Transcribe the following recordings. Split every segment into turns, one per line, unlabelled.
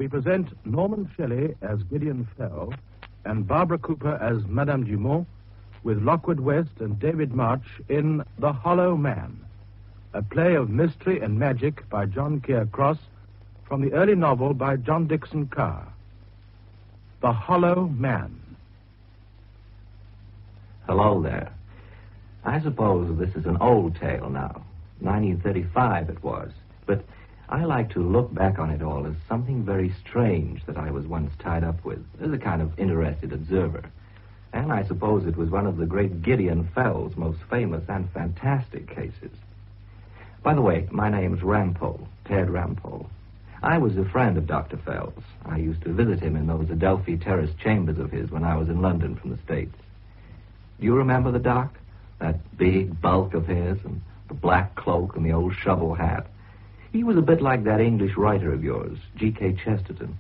we present Norman Shelley as Gideon Fell and Barbara Cooper as Madame Dumont, with Lockwood West and David March in The Hollow Man, a play of mystery and magic by John Keir Cross from the early novel by John Dickson Carr. The Hollow Man.
Hello there. I suppose this is an old tale now. 1935 it was. But I like to look back on it all as something very strange that I was once tied up with, as a kind of interested observer. And I suppose it was one of the great Gideon Fell's most famous and fantastic cases. By the way, my name's Rampole, Ted Rampole. I was a friend of Dr. Fell's. I used to visit him in those Adelphi Terrace chambers of his when I was in London from the States. Do you remember the doc? That big bulk of his, and the black cloak and the old shovel hat. He was a bit like that English writer of yours, G.K. Chesterton.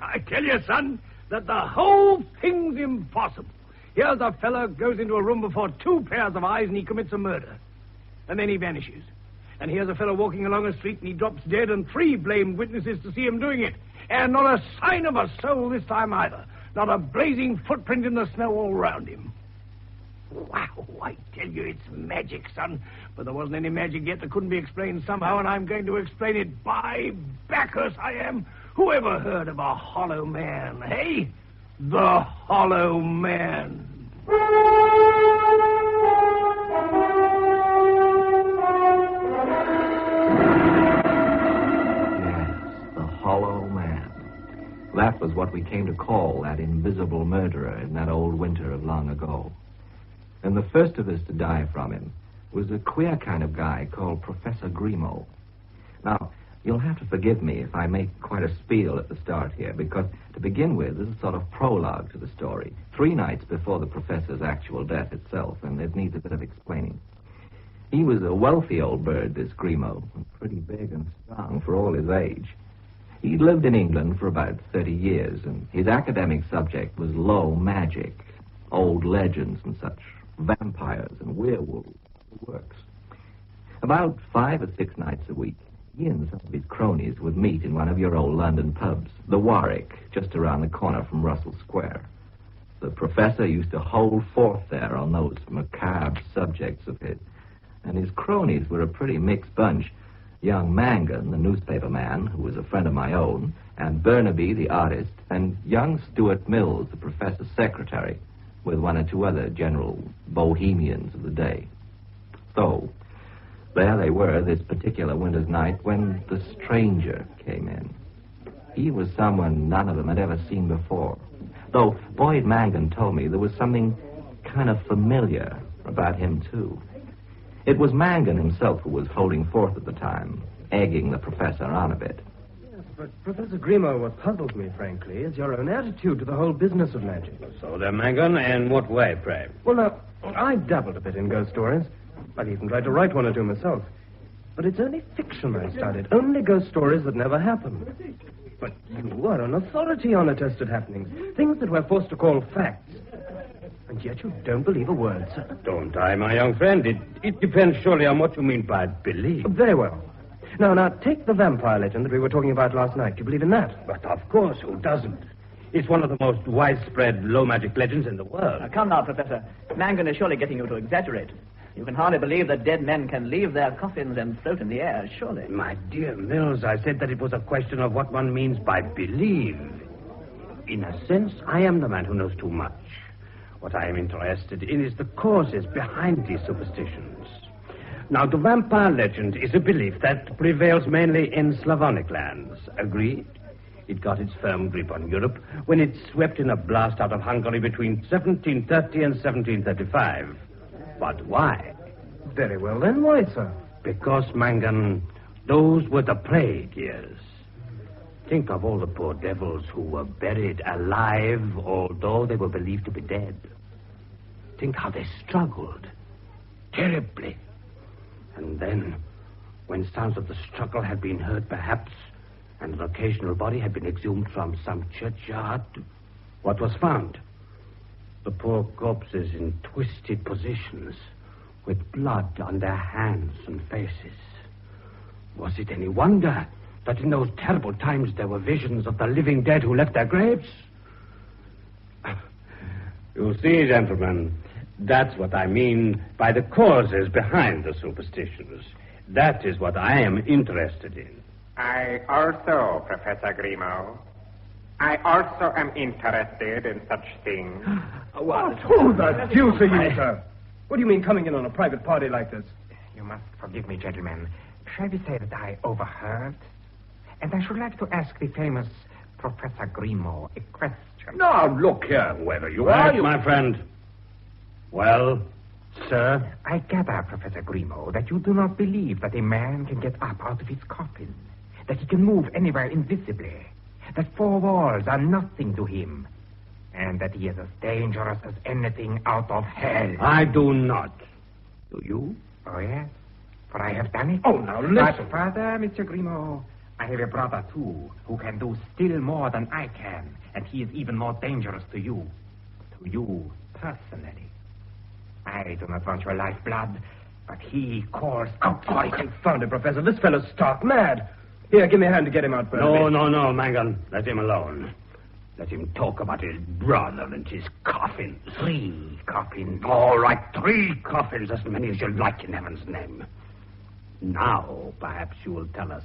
I tell you, son, that the whole thing's impossible. Here's a fellow goes into a room before two pairs of eyes and he commits a murder. And then he vanishes. And here's a fellow walking along a street and he drops dead and three blamed witnesses to see him doing it. And not a sign of a soul this time either. Not a blazing footprint in the snow all round him. Wow, I tell you, it's magic, son. But there wasn't any magic yet that couldn't be explained somehow, and I'm going to explain it. By Bacchus, I am. Who ever heard of a hollow man, hey? The Hollow Man.
Yes, the Hollow Man. That was what we came to call that invisible murderer in that old winter of long ago. And the first of us to die from him was a queer kind of guy called Professor Grimaud. Now, you'll have to forgive me if I make quite a spiel at the start here, because to begin with, this is a sort of prologue to the story, 3 nights before the professor's actual death itself, and it needs a bit of explaining. He was a wealthy old bird, this Grimaud, pretty big and strong for all his age. He'd lived in England for about 30 years, and his academic subject was low magic, old legends and such. Vampires and werewolves, the works. About 5 or 6 nights a week, he and some of his cronies would meet in one of your old London pubs, the Warwick, just around the corner from Russell Square. The professor used to hold forth there on those macabre subjects of his, and his cronies were a pretty mixed bunch. Young Mangan, the newspaper man, who was a friend of my own, and Burnaby, the artist, and young Stuart Mills, the professor's secretary, with 1 or 2 other general bohemians of the day. So, there they were this particular winter's night when the stranger came in. He was someone none of them had ever seen before, though Boyd Mangan told me there was something kind of familiar about him, too. It was Mangan himself who was holding forth at the time, egging the professor on a bit.
But, Professor Grimaud, what puzzles me, frankly, is your own attitude to the whole business of magic.
So there, Mangan, and what way, pray?
Well, now, I dabbled a bit in ghost stories. I've even tried to write 1 or 2 myself. But it's only fiction I studied, only ghost stories that never happened. But you are an authority on attested happenings, things that we're forced to call facts. And yet you don't believe a word, sir.
Don't I, my young friend? It depends surely on what you mean by belief.
Very well. Now, take the vampire legend that we were talking about last night. Do you believe in that?
But of course, who doesn't? It's one of the most widespread low magic legends in the world.
Now, come now, Professor. Mangan is surely getting you to exaggerate. You can hardly believe that dead men can leave their coffins and float in the air, surely.
My dear Mills, I said that it was a question of what one means by believe. In a sense, I am the man who knows too much. What I am interested in is the causes behind these superstitions. Now, the vampire legend is a belief that prevails mainly in Slavonic lands. Agreed? It got its firm grip on Europe when it swept in a blast out of Hungary between 1730 and 1735. But why?
Very well, then. Why, sir?
Because, Mangan, those were the plague years. Think of all the poor devils who were buried alive, although they were believed to be dead. Think how they struggled terribly. And then, when sounds of the struggle had been heard, perhaps, and an occasional body had been exhumed from some churchyard, what was found? The poor corpses in twisted positions, with blood on their hands and faces. Was it any wonder That in those terrible times there were visions of the living dead who left their graves?
You see, gentlemen, that's what I mean by the causes behind the superstitions. That is what I am interested in.
I also, Professor Grimaud. I also am interested in such things.
Who the deuce are you, sir? What do you mean coming in on a private party like this?
You must forgive me, gentlemen. Shall we say that I overheard? And I should like to ask the famous Professor Grimaud a question.
Now, look here, whoever you are, my friend. Well, sir?
I gather, Professor Grimaud, that you do not believe that a man can get up out of his coffin, that he can move anywhere invisibly, that four walls are nothing to him, and that he is as dangerous as anything out of hell.
I do not. Do you?
Oh, yes, for I have done it.
Oh, now listen.
But further, Mr. Grimaud, I have a brother, too, who can do still more than I can, and he is even more dangerous to you. To you, personally. I do not want your lifeblood, but he calls out for it.
Confound it, Professor. This fellow's stark mad. Here, give me a hand to get him out, Burnaby.
No, Mangan. Let him alone. Let him talk about his brother and his coffins.
3 coffins.
All right, 3 coffins, as many as you like in heaven's name. Now, perhaps you will tell us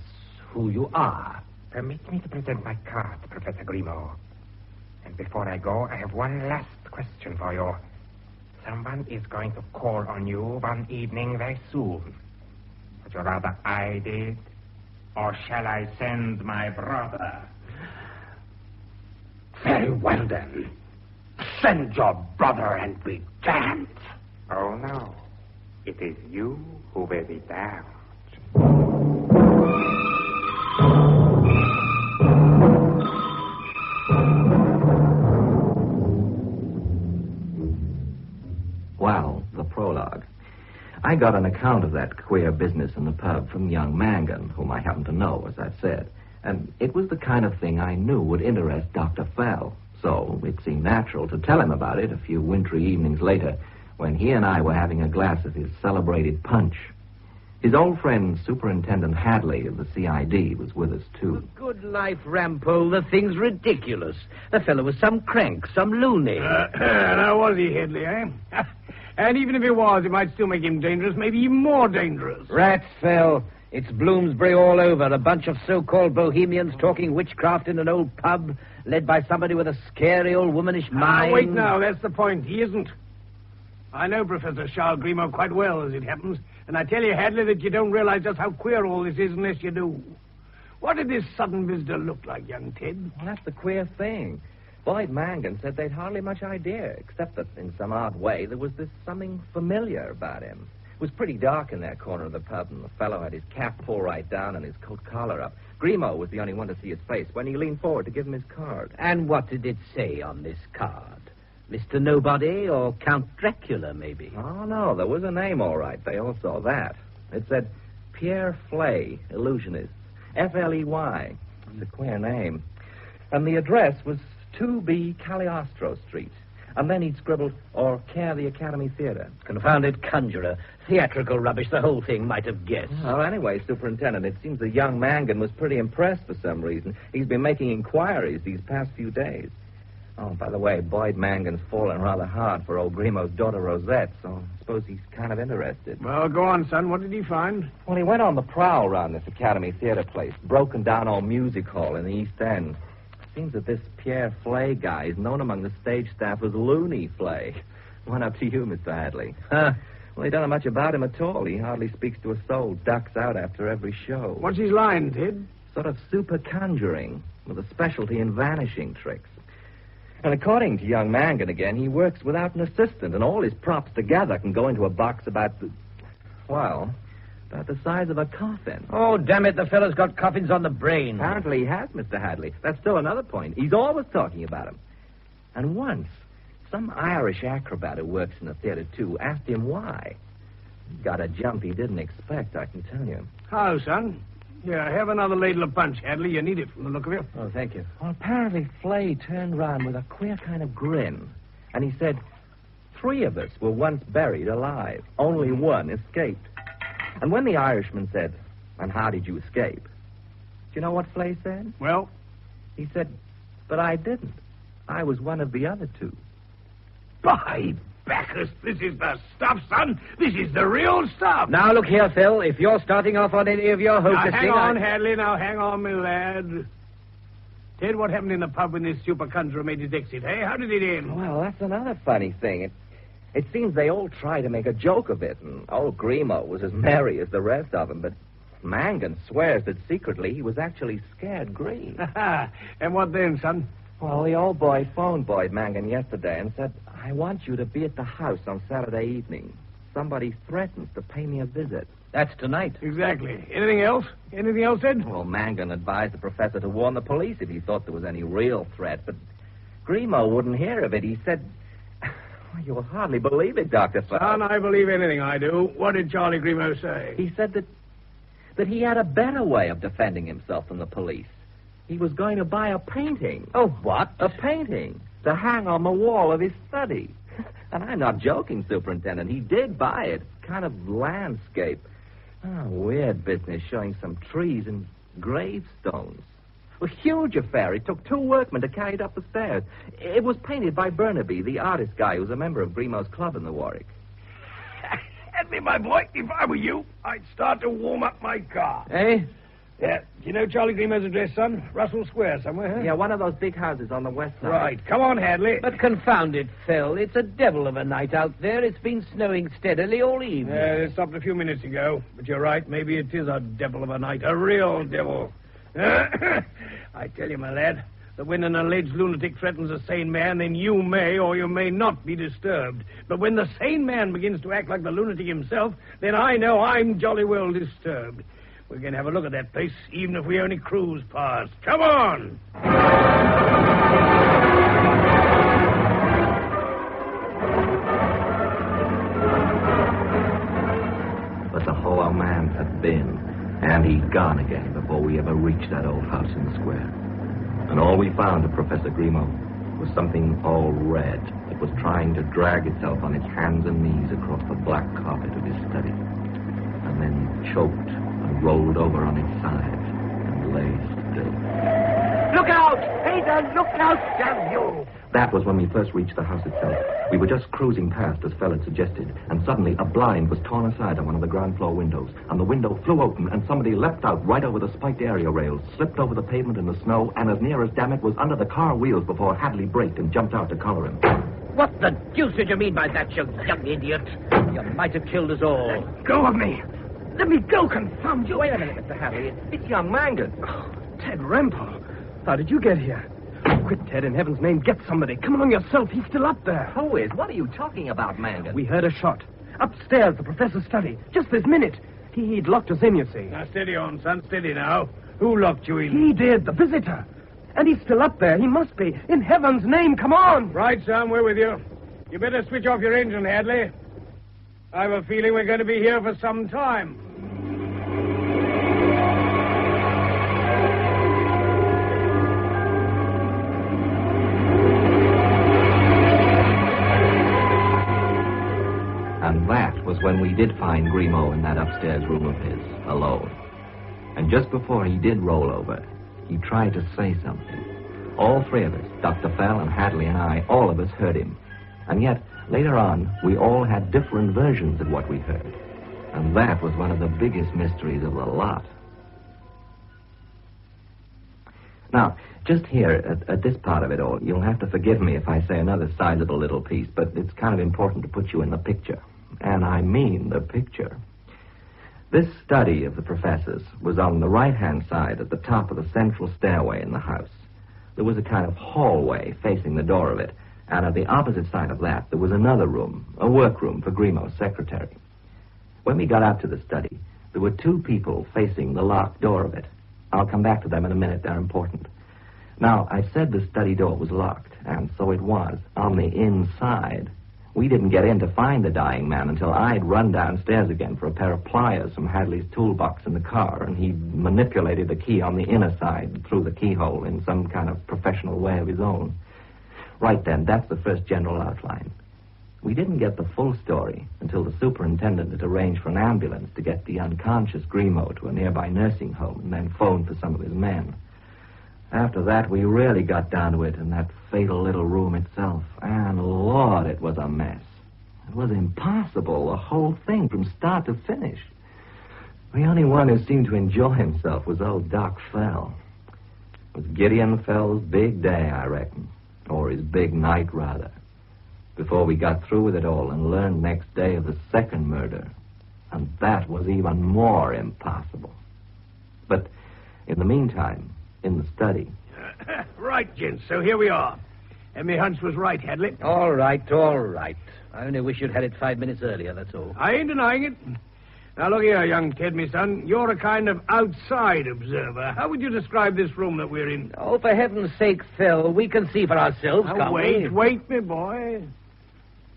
who you are.
Permit me to present my card, Professor Grimaud. And before I go, I have one last question for you. Someone is going to call on you one evening very soon. Would you rather I did, or shall I send my brother?
Very well, then. Send your brother and be damned.
Oh, no. It is you who will be damned.
Well, the prologue. I got an account of that queer business in the pub from young Mangan, whom I happen to know, as I've said. And it was the kind of thing I knew would interest Dr. Fell. So it seemed natural to tell him about it a few wintry evenings later, when he and I were having a glass of his celebrated punch. His old friend, Superintendent Hadley of the CID, was with us, too.
Good life, Rampole. The thing's ridiculous. The fellow was some crank, some loony. Now, was he, Headley, eh? And even if he was, it might still make him dangerous, maybe even more dangerous.
Rats, Fell. It's Bloomsbury all over. A bunch of so-called bohemians talking witchcraft in an old pub, led by somebody with a scary old womanish mind.
Wait now, that's the point. He isn't. I know Professor Charles Grimaud quite well, as it happens, and I tell you, Hadley, that you don't realize just how queer all this is unless you do. What did this sudden visitor look like, young Ted?
Well, that's the queer thing. Boyd Mangan said they'd hardly much idea, except that in some odd way there was this something familiar about him. It was pretty dark in that corner of the pub, and the fellow had his cap pulled right down and his coat collar up. Grimaud was the only one to see his face when he leaned forward to give him his card.
And what did it say on this card? Mr. Nobody or Count Dracula, maybe?
Oh, no, there was a name, all right. They all saw that. It said Pierre Flay, Illusionist. F-L-E-Y. It's a queer name. And the address was 2B Cagliostro Street. And then he'd scribbled, or care the Academy Theater.
Confounded conjurer. Theatrical rubbish, the whole thing might have guessed.
Well, anyway, Superintendent, it seems the young Mangan was pretty impressed for some reason. He's been making inquiries these past few days. Oh, by the way, Boyd Mangan's fallen rather hard for old Grimaud's daughter Rosette, so I suppose he's kind of interested.
Well, go on, son. What did he find?
Well, he went on the prowl around this Academy Theater place, broken down old music hall in the East End. Seems that this Pierre Flay guy is known among the stage staff as Looney Flay. One up to you, Mr. Hadley. Huh? Well, he don't know much about him at all. He hardly speaks to a soul, ducks out after every show.
What's his line, Ted?
Sort of super conjuring, with a specialty in vanishing tricks. And according to young Mangan again, he works without an assistant, and all his props together can go into a box about the size of a coffin.
Oh, damn it, the fellow's got coffins on the brain.
Apparently he has, Mr. Hadley. That's still another point. He's always talking about him. And once, some Irish acrobat who works in the theater, too, asked him why. He got a jump he didn't expect, I can tell you.
How, son? Yeah, have another ladle of punch, Hadley. You need it from the look of you.
Oh, thank you. Well, apparently Flay turned round with a queer kind of grin. And he said, 3 of us were once buried alive. Only one escaped. And when the Irishman said, and how did you escape? you know what Flay said?
Well?
He said, but I didn't. I was one of the other two.
By Bacchus, this is the stuff, son. This is the real stuff.
Now, look here, Phil. If you're starting off on any of your hocus
Now, hang on, Hadley. Now, hang on, my lad. Ted, what happened in the pub when this super conjurer made his exit, eh? How did it end?
Well, that's another funny thing. It seems they all try to make a joke of it, and old Grimo was as merry as the rest of them, but Mangan swears that secretly he was actually scared green.
And what then, son?
Well, the old boy phoned Boyd Mangan yesterday and said, I want you to be at the house on Saturday evening. Somebody threatens to pay me a visit.
That's tonight.
Exactly. Anything else? Anything else, Ed?
Well, Mangan advised the professor to warn the police if he thought there was any real threat, but Grimo wouldn't hear of it. He said, well, you'll hardly believe it, Dr. Fell.
Son, I believe anything I do. What did Charlie Grimo say?
He said that he had a better way of defending himself from the police. He was going to buy a painting.
Oh, what?
A painting to hang on the wall of his study. And I'm not joking, Superintendent. He did buy it. Kind of landscape. Oh, weird business, showing some trees and gravestones. A huge affair. It took 2 workmen to carry it up the stairs. It was painted by Burnaby, the artist guy who's a member of Grimo's club in the Warwick.
Hadley, my boy, if I were you, I'd start to warm up my car.
Eh?
Yeah. Do you know Charlie Grimo's address, son? Russell Square somewhere, huh?
Yeah, one of those big houses on the west side.
Right. Come on, Hadley.
But confound it, Phil. It's a devil of a night out there. It's been snowing steadily all evening.
It stopped a few minutes ago. But you're right. Maybe it is a devil of a night. A real devil. I tell you, my lad, that when an alleged lunatic threatens a sane man, then you may or you may not be disturbed. But when the sane man begins to act like the lunatic himself, then I know I'm jolly well disturbed. We're going to have a look at that place, even if we only cruise past. Come on!
But the Hollow Man had been, and he'd gone again before we ever reached that old house in the square. And all we found of Professor Grimo was something all red that was trying to drag itself on its hands and knees across the black carpet of his study, and then choked and rolled over on its side and lay still.
Look out! Peter, look out, damn you!
That was when we first reached the house itself. We were just cruising past, as Fell had suggested, and suddenly a blind was torn aside on one of the ground floor windows, and the window flew open, and somebody leapt out right over the spiked area rails, slipped over the pavement in the snow, and as near as damn it was under the car wheels before Hadley braked and jumped out to collar him.
What the deuce did you mean by that, you young idiot? You might have killed us all.
Let go of me! Let me go, confound you!
Wait a minute, Mr. Hadley. It's young Mangan.
Oh, Ted Rempel. How did you get here? Quick, Ted, in heaven's name, get somebody. Come along yourself. He's still up there.
Who is? What are you talking about, Mangan?
We heard a shot. Upstairs, the professor's study. Just this minute. He'd locked us in, you see.
Now, steady on, son. Steady now. Who locked you in?
He did, the visitor. And he's still up there. He must be. In heaven's name, come on.
Right, son. We're with you. You better switch off your engine, Hadley. I have a feeling we're going to be here for some time.
And that was when we did find Grimo in that upstairs room of his, alone. And just before he did roll over, he tried to say something. All 3 of us, Dr. Fell and Hadley and I, all of us heard him. And yet, later on, we all had different versions of what we heard. And that was one of the biggest mysteries of the lot. Now, just here, at this part of it all, you'll have to forgive me if I say another sizable little piece, but it's kind of important to put you in the picture. And I mean the picture. This study of the professor's was on the right-hand side at the top of the central stairway in the house. There was a kind of hallway facing the door of it, and at the opposite side of that, there was another room, a workroom for Grimo's secretary. When we got out to the study, there were 2 people facing the locked door of it. I'll come back to them in a minute. They're important. Now, I said the study door was locked, and so it was, on the inside. We didn't get in to find the dying man until I'd run downstairs again for a pair of pliers from Hadley's toolbox in the car, and he manipulated the key on the inner side through the keyhole in some kind of professional way of his own. Right then, that's the first general outline. We didn't get the full story until the superintendent had arranged for an ambulance to get the unconscious Grimaud to a nearby nursing home and then phoned for some of his men. After that, we really got down to it in that fatal little room itself. And, Lord, it was a mess. It was impossible, the whole thing, from start to finish. The only one who seemed to enjoy himself was old Doc Fell. It was Gideon Fell's big day, I reckon. Or his big night, rather. Before we got through with it all and learned next day of the second murder. And that was even more impossible. But in the meantime, in the study.
Right, gents, so here we are. And my hunch was right, Hadley.
All right, all right. I only wish you'd had it 5 minutes earlier, that's all.
I ain't denying it. Now, look here, young Ted, me son. You're a kind of outside observer. How would you describe this room that we're in?
Oh, for heaven's sake, Phil, we can see for ourselves, can't we?
Wait, me boy.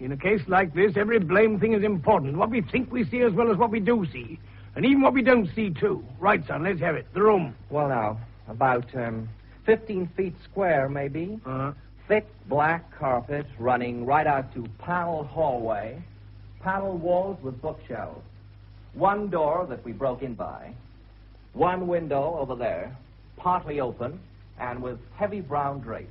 In a case like this, every blame thing is important. What we think we see as well as what we do see. And even what we don't see, too. Right, son, let's have it. The room.
Well, now, about 15 feet square, maybe. Thick black carpet running right out to paneled hallway. Paneled walls with bookshelves. One door that we broke in by. One window over there, partly open, and with heavy brown drapes.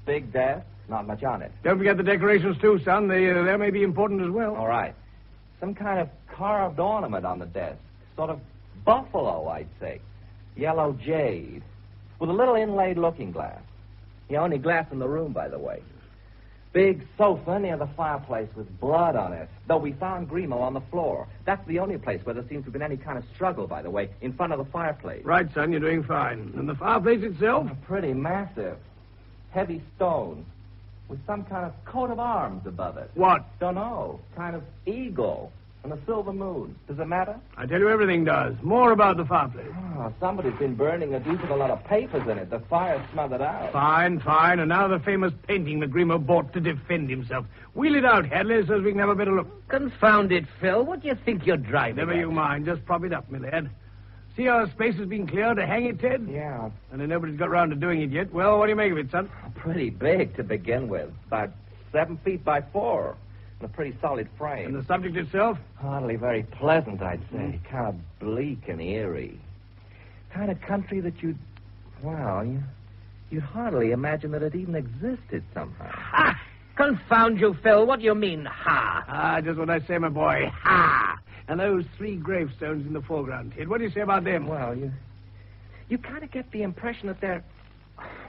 Big desk, not much on it.
Don't forget the decorations, too, son. They may be important as well.
All right. Some kind of carved ornament on the desk. Sort of buffalo, I'd say. Yellow jade. With a little inlaid looking glass. The only glass in the room, by the way. Big sofa near the fireplace with blood on it. Though we found Grimaud on the floor. That's the only place where there seems to have been any kind of struggle, by the way, in front of the fireplace.
Right, son, you're doing fine. And the fireplace itself?
Pretty massive. Heavy stone. With some kind of coat of arms above it.
What?
Don't know. Kind of eagle. And a silver moon. Does it matter?
I tell you, everything does. More about the fireplace.
Oh, somebody's been burning a decent lot of papers in it. The fire smothered out.
Fine. And now the famous painting that Grimaud bought to defend himself. Wheel it out, Hadley, so we can have a better look.
Confound it, Phil. What do you think you're driving
Never
at?
you mind. Just prop it up, my lad. See how space has been cleared to hang it, Ted?
Yeah.
And then nobody's got round to doing it yet. Well, what do you make of it, son?
Pretty big to begin with. About 7 feet by 4. And a pretty solid frame.
And the subject itself?
Hardly very pleasant, I'd say. Kind of bleak and eerie. Kind of country that you'd hardly imagine that it even existed somehow.
Ha! Confound you, Phil. What do you mean, ha?
Ah, just what I say, my boy. Ha! And those 3 gravestones in the foreground, Ted. What do you say about them?
Well, you kind of get the impression that they're,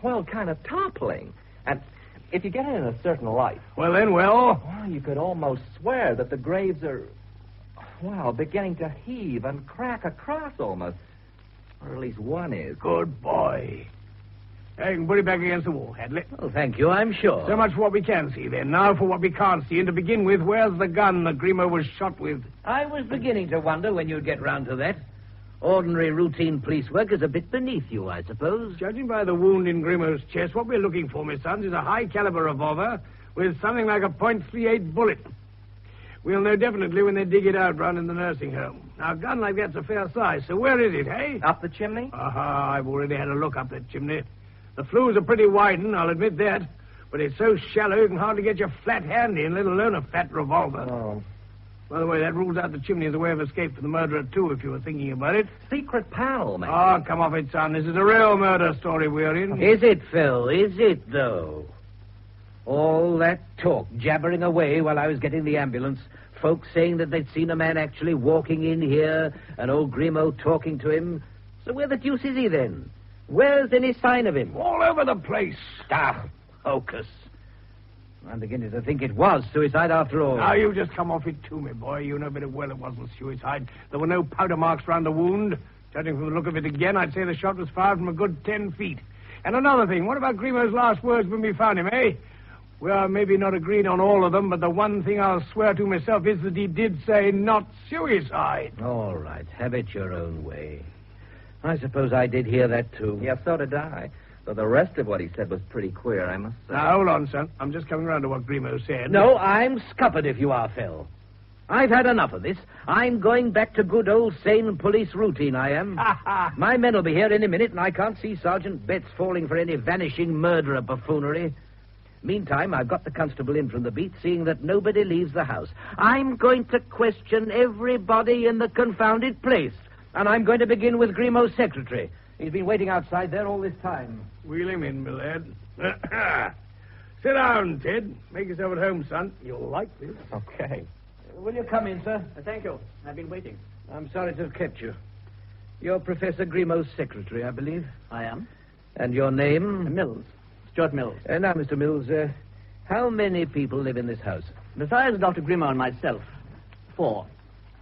kind of toppling. And if you get it in a certain light...
Well, then, well,
you could almost swear that the graves are, beginning to heave and crack across almost. Or at least one is.
Good boy. I can put it back against the wall, Hadley.
Oh, thank you, I'm sure.
So much for what we can see, then. Now for what we can't see. And to begin with, where's the gun that Grimaud was shot with?
I was beginning to wonder when you'd get round to that. Ordinary routine police work is a bit beneath you, I suppose.
Judging by the wound in Grimaud's chest, what we're looking for, my sons, is a high-caliber revolver with something like a .38 bullet. We'll know definitely when they dig it out round in the nursing home. Now, a gun like that's a fair size, so where is it, hey?
Up the chimney?
Aha, I've already had a look up that chimney. The flues are pretty widened, I'll admit that. But it's so shallow you can hardly get your flat hand in, let alone a fat revolver.
Oh.
By the way, that rules out the chimney as a way of escape for the murderer, too, if you were thinking about it.
Secret panel, man.
Oh, come off it, son. This is a real murder story we're in.
Is it, Phil? Is it, though? All that talk, jabbering away while I was getting the ambulance, folks saying that they'd seen a man actually walking in here, and old Grimaud talking to him. So where the deuce is he, then? Where's any sign of him?
All over the place.
Ah, hocus. I'm beginning to think it was suicide after all.
Now, you just come off it too, my boy. You know better well it wasn't suicide. There were no powder marks round the wound. Judging from the look of it again, I'd say the shot was fired from a good 10 feet. And another thing, what about Grimaud's last words when we found him, eh? Well, maybe not agreed on all of them, but the one thing I'll swear to myself is that he did say not suicide.
All right, have it your own way. I suppose I did hear that, too.
Yeah, so did I. Though the rest of what he said was pretty queer, I must say.
Now, hold on, son. I'm just coming around to what Grimaud said.
No, I'm scuppered if you are, Phil. I've had enough of this. I'm going back to good old sane police routine, I am. My men will be here any minute, and I can't see Sergeant Betts falling for any vanishing murderer buffoonery. Meantime, I've got the constable in from the beat, seeing that nobody leaves the house. I'm going to question everybody in the confounded place. And I'm going to begin with Grimaud's secretary. He's been waiting outside there all this time.
Wheel him in, my lad. Sit down, Ted. Make yourself at home, son. You'll like this.
Okay.
Will you come in, sir?
Thank you. I've been waiting.
I'm sorry to have kept you. You're Professor Grimaud's secretary, I believe.
I am.
And your name?
Mills. Stuart Mills.
Now, Mr. Mills, how many people live in this house?
Besides Dr. Grimaud and myself, 4.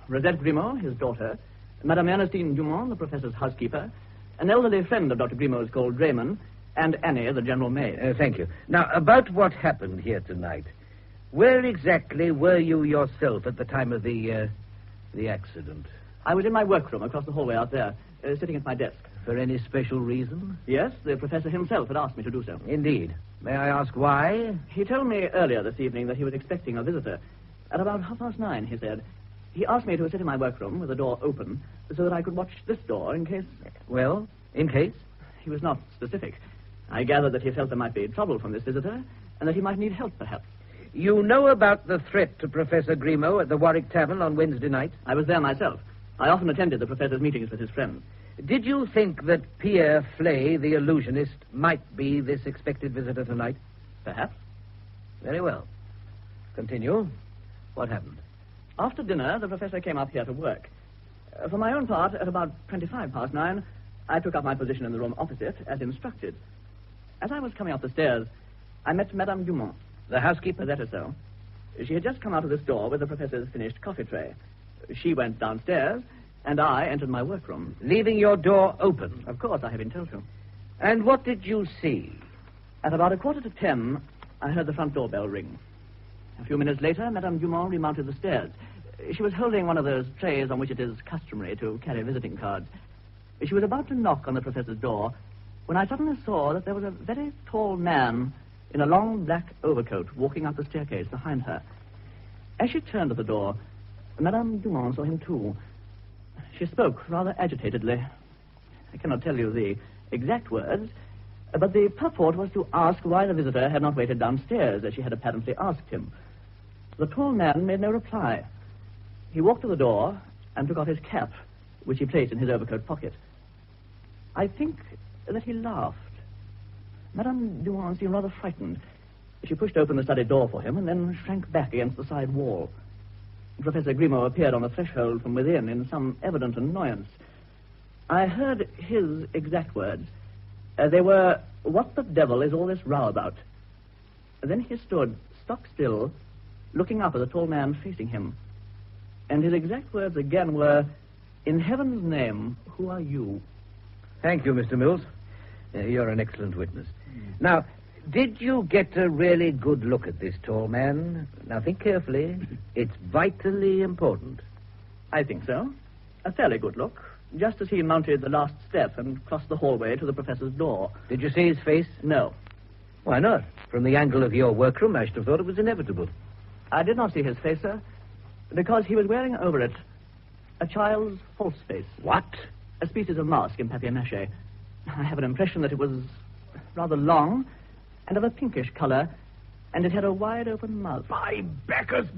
Rosette Grimaud, his daughter, Madame Ernestine Dumont, the professor's housekeeper, an elderly friend of Dr. Grimaud's called Draymond, and Annie, the general maid.
Thank you. Now, about what happened here tonight. Where exactly were you yourself at the time of the accident?
I was in my workroom across the hallway out there, sitting at my desk.
For any special reason?
Yes, the professor himself had asked me to do so.
Indeed. May I ask why?
He told me earlier this evening that he was expecting a visitor. At about 9:30, he said. He asked me to sit in my workroom with the door open so that I could watch this door in case...
Well, in case?
He was not specific. I gathered that he felt there might be trouble from this visitor and that he might need help, perhaps.
You know about the threat to Professor Grimaud at the Warwick Tavern on Wednesday night?
I was there myself. I often attended the professor's meetings with his friends.
Did you think that Pierre Flay, the illusionist, might be this expected visitor tonight?
Perhaps.
Very well. Continue. What happened?
After dinner, the professor came up here to work. For my own part, at about 9:25, I took up my position in the room opposite, as instructed. As I was coming up the stairs, I met Madame Dumont.
The housekeeper?
That is so. She had just come out of this door with the professor's finished coffee tray. She went downstairs, and I entered my workroom.
Leaving your door open?
Of course, I have been told to.
And what did you see?
At about 9:45, I heard the front doorbell ring. A few minutes later, Madame Dumont remounted the stairs. She was holding one of those trays on which it is customary to carry visiting cards. She was about to knock on the professor's door when I suddenly saw that there was a very tall man in a long black overcoat walking up the staircase behind her. As she turned to the door, Madame Dumont saw him too. She spoke rather agitatedly. I cannot tell you the exact words, but the purport was to ask why the visitor had not waited downstairs, as she had apparently asked him. The tall man made no reply. He walked to the door and took off his cap, which he placed in his overcoat pocket. I think that he laughed. Madame Dumont seemed rather frightened. She pushed open the study door for him and then shrank back against the side wall. Professor Grimaud appeared on the threshold from within in some evident annoyance. I heard his exact words. They were, "What the devil is all this row about?" Then he stood stock still, looking up at the tall man facing him. And his exact words again were, "In heaven's name, who are you?"
Thank you, Mr. Mills. You're an excellent witness. Now, did you get a really good look at this tall man? Now, think carefully. It's vitally important.
I think so. A fairly good look, just as he mounted the last step and crossed the hallway to the professor's door.
Did you see his face?
No.
Why not? From the angle of your workroom, I should have thought it was inevitable.
I did not see his face, sir, because he was wearing over it a child's false face.
What?
A species of mask in papier-mâché. I have an impression that it was rather long and of a pinkish color, and it had a wide-open mouth.
By Bacchus,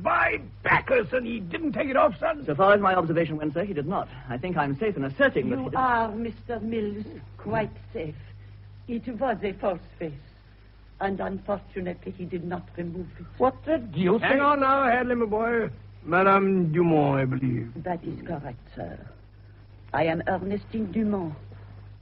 and he didn't take it off, son?
So far as my observation went, sir, he did not. I think I'm safe in asserting that he
You
did.
are, Mr. Mills, quite safe. It was a false face, and unfortunately he did not remove it.
What the deuce?
Hang on now, Hadley, my boy. Madame Dumont, I believe.
That is correct, sir. I am Ernestine Dumont,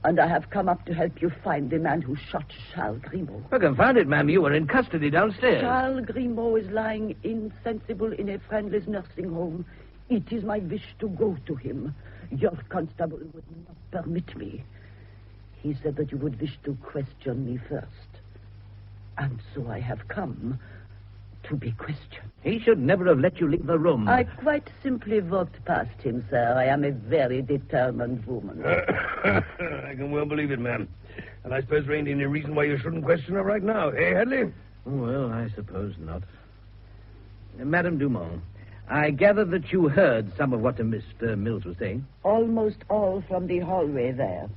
and I have come up to help you find the man who shot Charles Grimaud.
Oh, confound it, ma'am. You were in custody downstairs.
Charles Grimaud is lying insensible in a friendless nursing home. It is my wish to go to him. Your constable would not permit me. He said that you would wish to question me first. And so I have come to be questioned.
He should never have let you leave the room.
I quite simply walked past him, sir. I am a very determined woman.
I can well believe it, ma'am. And I suppose there ain't any reason why you shouldn't question her right now, eh, Hadley?
Well, I suppose not. Madame Dumont, I gather that you heard some of what Mr. Mills was saying.
Almost all from the hallway there.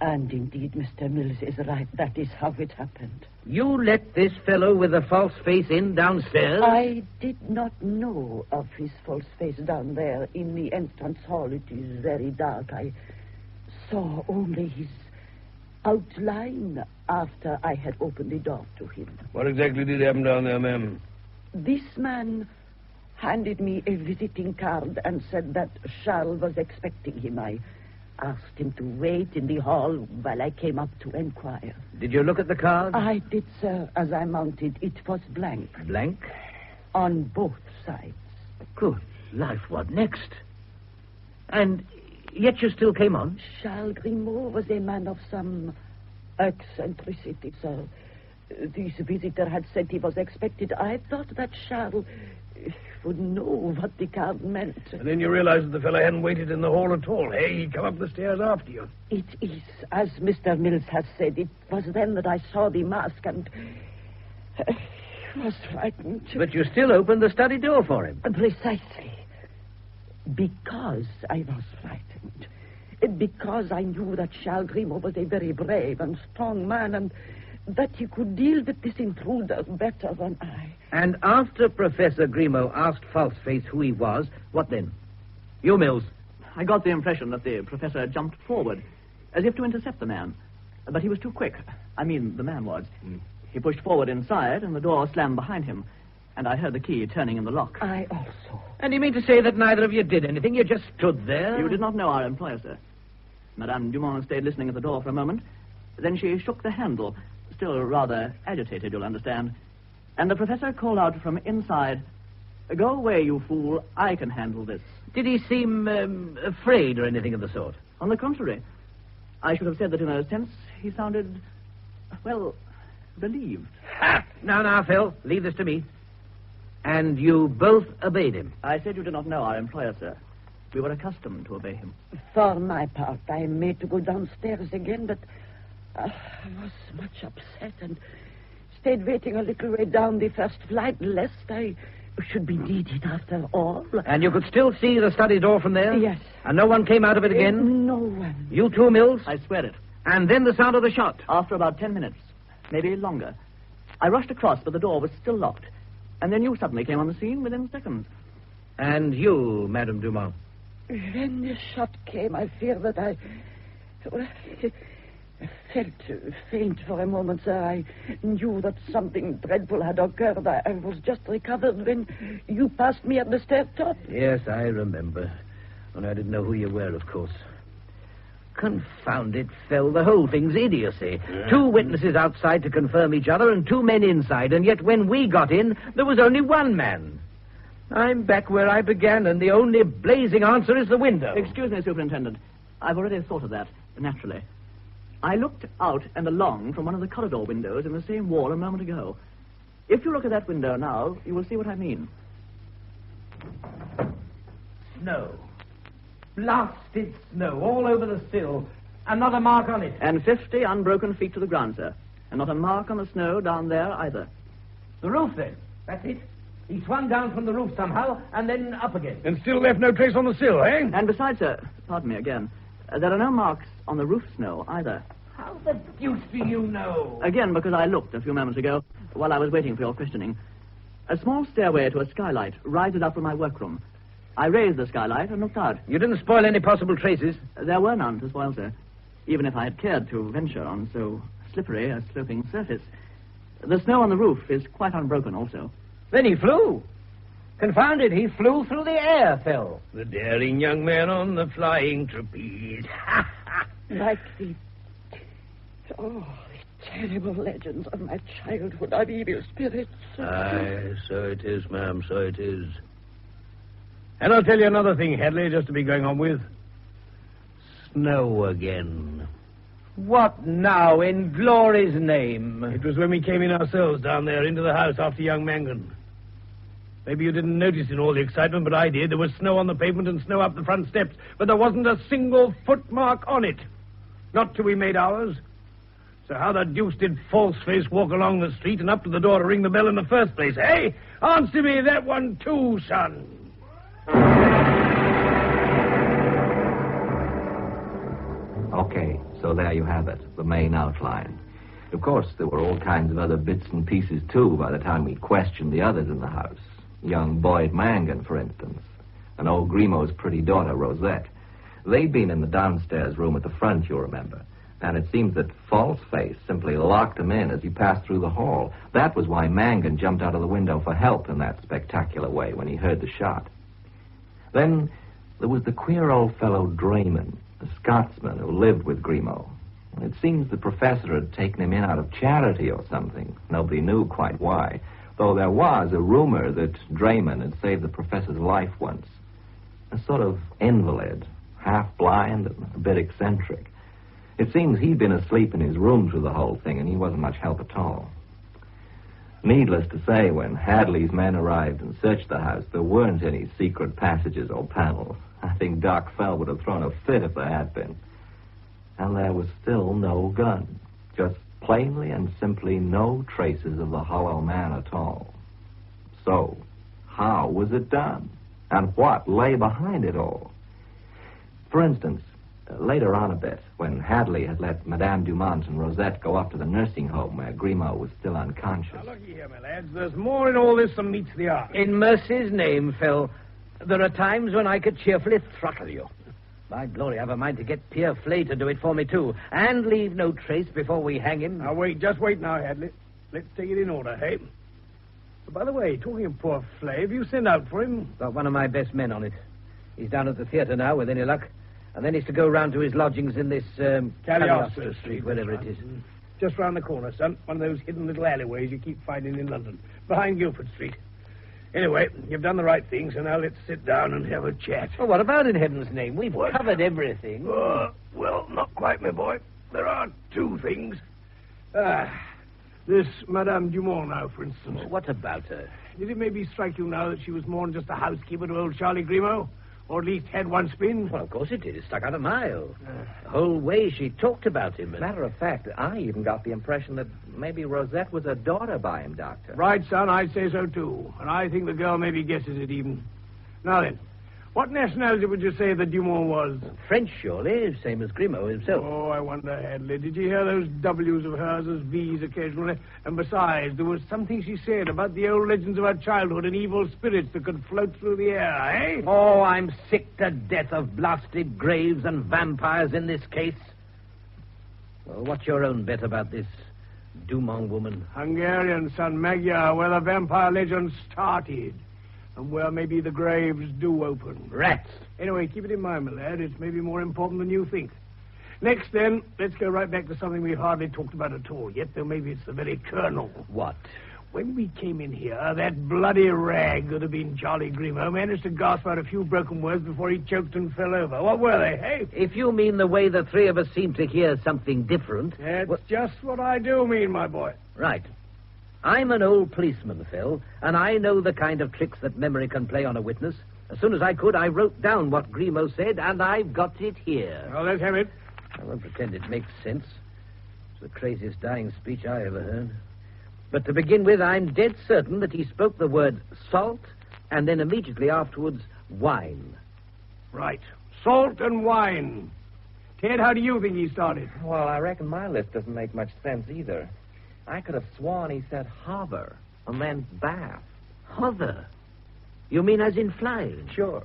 And indeed, Mr. Mills is right. That is how it happened.
You let this fellow with a false face in downstairs?
I did not know of his false face down there in the entrance hall. It is very dark. I saw only his outline after I had opened the door to him.
What exactly did happen down there, ma'am?
This man handed me a visiting card and said that Charles was expecting him. I asked him to wait in the hall while I came up to inquire.
Did you look at the card?
I did, sir. As I mounted, it was blank.
Blank?
On both sides.
Good life, what next? And yet you still came on?
Charles Grimaud was a man of some eccentricity, sir. This visitor had said he was expected. I thought that Charles would know what the card meant.
And then you realized that the fellow hadn't waited in the hall at all. Hey, he'd come up the stairs after you.
It is, as Mr. Mills has said, it was then that I saw the mask and was frightened.
But you still opened the study door for him.
Precisely. Because I was frightened. Because I knew that Charles Grimaud was a very brave and strong man and that he could deal with this intruder better than I.
And after Professor Grimaud asked Falseface who he was, what then? You, Mills.
I got the impression that the professor jumped forward, as if to intercept the man. But he was too quick. I mean, the man was. He pushed forward inside, and the door slammed behind him. And I heard the key turning in the lock.
I also.
And you mean to say that neither of you did anything? You just stood there?
You did not know our employer, sir. Madame Dumont stayed listening at the door for a moment. Then she shook the handle, still rather agitated, you'll understand. And the professor called out from inside, "Go away, you fool. I can handle this."
Did he seem afraid or anything of the sort?
On the contrary. I should have said that in a sense he sounded, well, relieved.
Ha! Now, Phil, leave this to me. And you both obeyed him?
I said you did not know our employer, sir. We were accustomed to obey him.
For my part, I made to go downstairs again, but I was much upset and stayed waiting a little way down the first flight, lest I should be needed after all.
And you could still see the study door from there?
Yes.
And no one came out of it again?
No one.
You too, Mills?
I swear it.
And then the sound of the shot?
After about 10 minutes, maybe longer. I rushed across, but the door was still locked. And then you suddenly came on the scene within seconds.
And you, Madame Dumont?
When the shot came, I fear that I felt faint for a moment, sir. I knew that something dreadful had occurred. I was just recovered when you passed me at the stair top.
Yes, I remember. And I didn't know who you were, of course. Confound it, Fell. The whole thing's idiocy. Yeah. 2 witnesses outside to confirm each other and 2 men inside, and yet when we got in, there was only 1 man. I'm back where I began, and the only blazing answer is the window.
Excuse me, Superintendent. I've already thought of that, naturally. I looked out and along from one of the corridor windows in the same wall a moment ago. If you look at that window now, you will see what I mean.
Snow. Blasted snow all over the sill, and not a mark on it.
And 50 unbroken feet to the ground, sir. And not a mark on the snow down there either.
The roof, then. That's it. He swung down from the roof somehow, and then up again.
And still left no trace on the sill, eh?
And besides, sir, pardon me again, there are no marks on the roof snow either.
How the deuce do you know?
Again, because I looked a few moments ago while I was waiting for your questioning. A small stairway to a skylight rises up from my workroom. I raised the skylight and looked out.
You didn't spoil any possible traces?
There were none to spoil, sir, even if I had cared to venture on so slippery a sloping surface. The snow on the roof is quite unbroken also.
Then he flew. Confound it, he flew through the air, Phil.
The daring young man on the flying trapeze.
Like the terrible legends of my childhood of evil spirits.
Aye, so it is, ma'am, so it is. And I'll tell you another thing, Hadley, just to be going on with. Snow again.
What now, in glory's name?
It was when we came in ourselves down there into the house after young Mangan. Maybe you didn't notice in all the excitement, but I did. There was snow on the pavement and snow up the front steps, but there wasn't a single footmark on it. Not till we made ours. So how the deuce did Falseface walk along the street and up to the door to ring the bell in the first place, eh? Answer me that one too, son.
Okay, So there you have it, the main outline. Of course, there were all kinds of other bits and pieces, too, by the time we questioned the others in the house. Young Boyd Mangan, for instance, and old Grimaud's pretty daughter, Rosette. They'd been in the downstairs room at the front, you remember. And it seems that Falseface simply locked him in as he passed through the hall. That was why Mangan jumped out of the window for help in that spectacular way when he heard the shot. Then there was the queer old fellow Drayman, a Scotsman who lived with Grimaud. It seems the professor had taken him in out of charity or something. Nobody knew quite why, though there was a rumor that Drayman had saved the professor's life once. A sort of invalid, half-blind and a bit eccentric. It seems he'd been asleep in his room through the whole thing, and he wasn't much help at all. Needless to say, when Hadley's men arrived and searched the house, there weren't any secret passages or panels. I think Doc Fell would have thrown a fit if there had been. And there was still no gun. Just plainly and simply no traces of the Hollow Man at all. So, how was it done? And what lay behind it all? For instance, later on a bit, when Hadley had let Madame Dumont and Rosette go up to the nursing home where Grimaud was still unconscious.
Now, looky here, my lads. There's more in all this than meets the eye.
In mercy's name, Phil, there are times when I could cheerfully throttle you. By glory, I've a mind to get Pierre Flay to do it for me, too, and leave no trace before we hang him.
Now, just wait now, Hadley. Let's take it in order, hey? But by the way, talking of poor Flay, have you sent out for him?
Got one of my best men on it. He's down at the theatre now, with any luck. And then he's to go round to his lodgings in this,
Cagliostro
Street, whatever it is.
Just round the corner, son. One of those hidden little alleyways you keep finding in London. Behind Guildford Street. Anyway, you've done the right thing, so now let's sit down and have a chat.
Well, what about in heaven's name? We've covered everything.
Well, not quite, my boy. There are two things. This Madame Dumont now, for instance.
Well, what about her?
Did it maybe strike you now that she was more than just a housekeeper to old Charlie Grimaud? Or at least had once been?
Well, of course it did. It stuck out a mile. The whole way she talked about him.
Matter of fact, I even got the impression that maybe Rosette was a daughter by him, Doctor.
Right, son, I'd say so, too. And I think the girl maybe guesses it, even. Now then, what nationality would you say that Dumont was?
French, surely, same as Grimaud himself.
Oh, I wonder, Hadley. Did you hear those W's of hers as V's occasionally? And besides, there was something she said about the old legends of her childhood and evil spirits that could float through the air, eh?
Oh, I'm sick to death of blasted graves and vampires in this case. Well, what's your own bet about this Dumont woman?
Hungarian, son, Magyar, where the vampire legend started. And where maybe the graves do open.
Rats.
Anyway, keep it in mind, my lad. It's maybe more important than you think. Next, then, let's go right back to something we've hardly talked about at all yet, though maybe it's the very kernel.
What?
When we came in here, that bloody rag that had been Charlie Grimaud managed to gasp out a few broken words before he choked and fell over. What were they, hey?
If you mean the way the three of us seem to hear something different...
That's just what I do mean, my boy.
Right. I'm an old policeman, Phil, and I know the kind of tricks that memory can play on a witness. As soon as I could, I wrote down what Grimaud said, and I've got it here.
Well, let's have it.
I won't pretend it makes sense. It's the craziest dying speech I ever heard. But to begin with, I'm dead certain that he spoke the word salt, and then immediately afterwards, wine.
Right. Salt and wine. Ted, how do you think he started?
Well, I reckon my list doesn't make much sense either. I could have sworn he said hover, and then bath.
Hover? You mean as in flying?
Sure.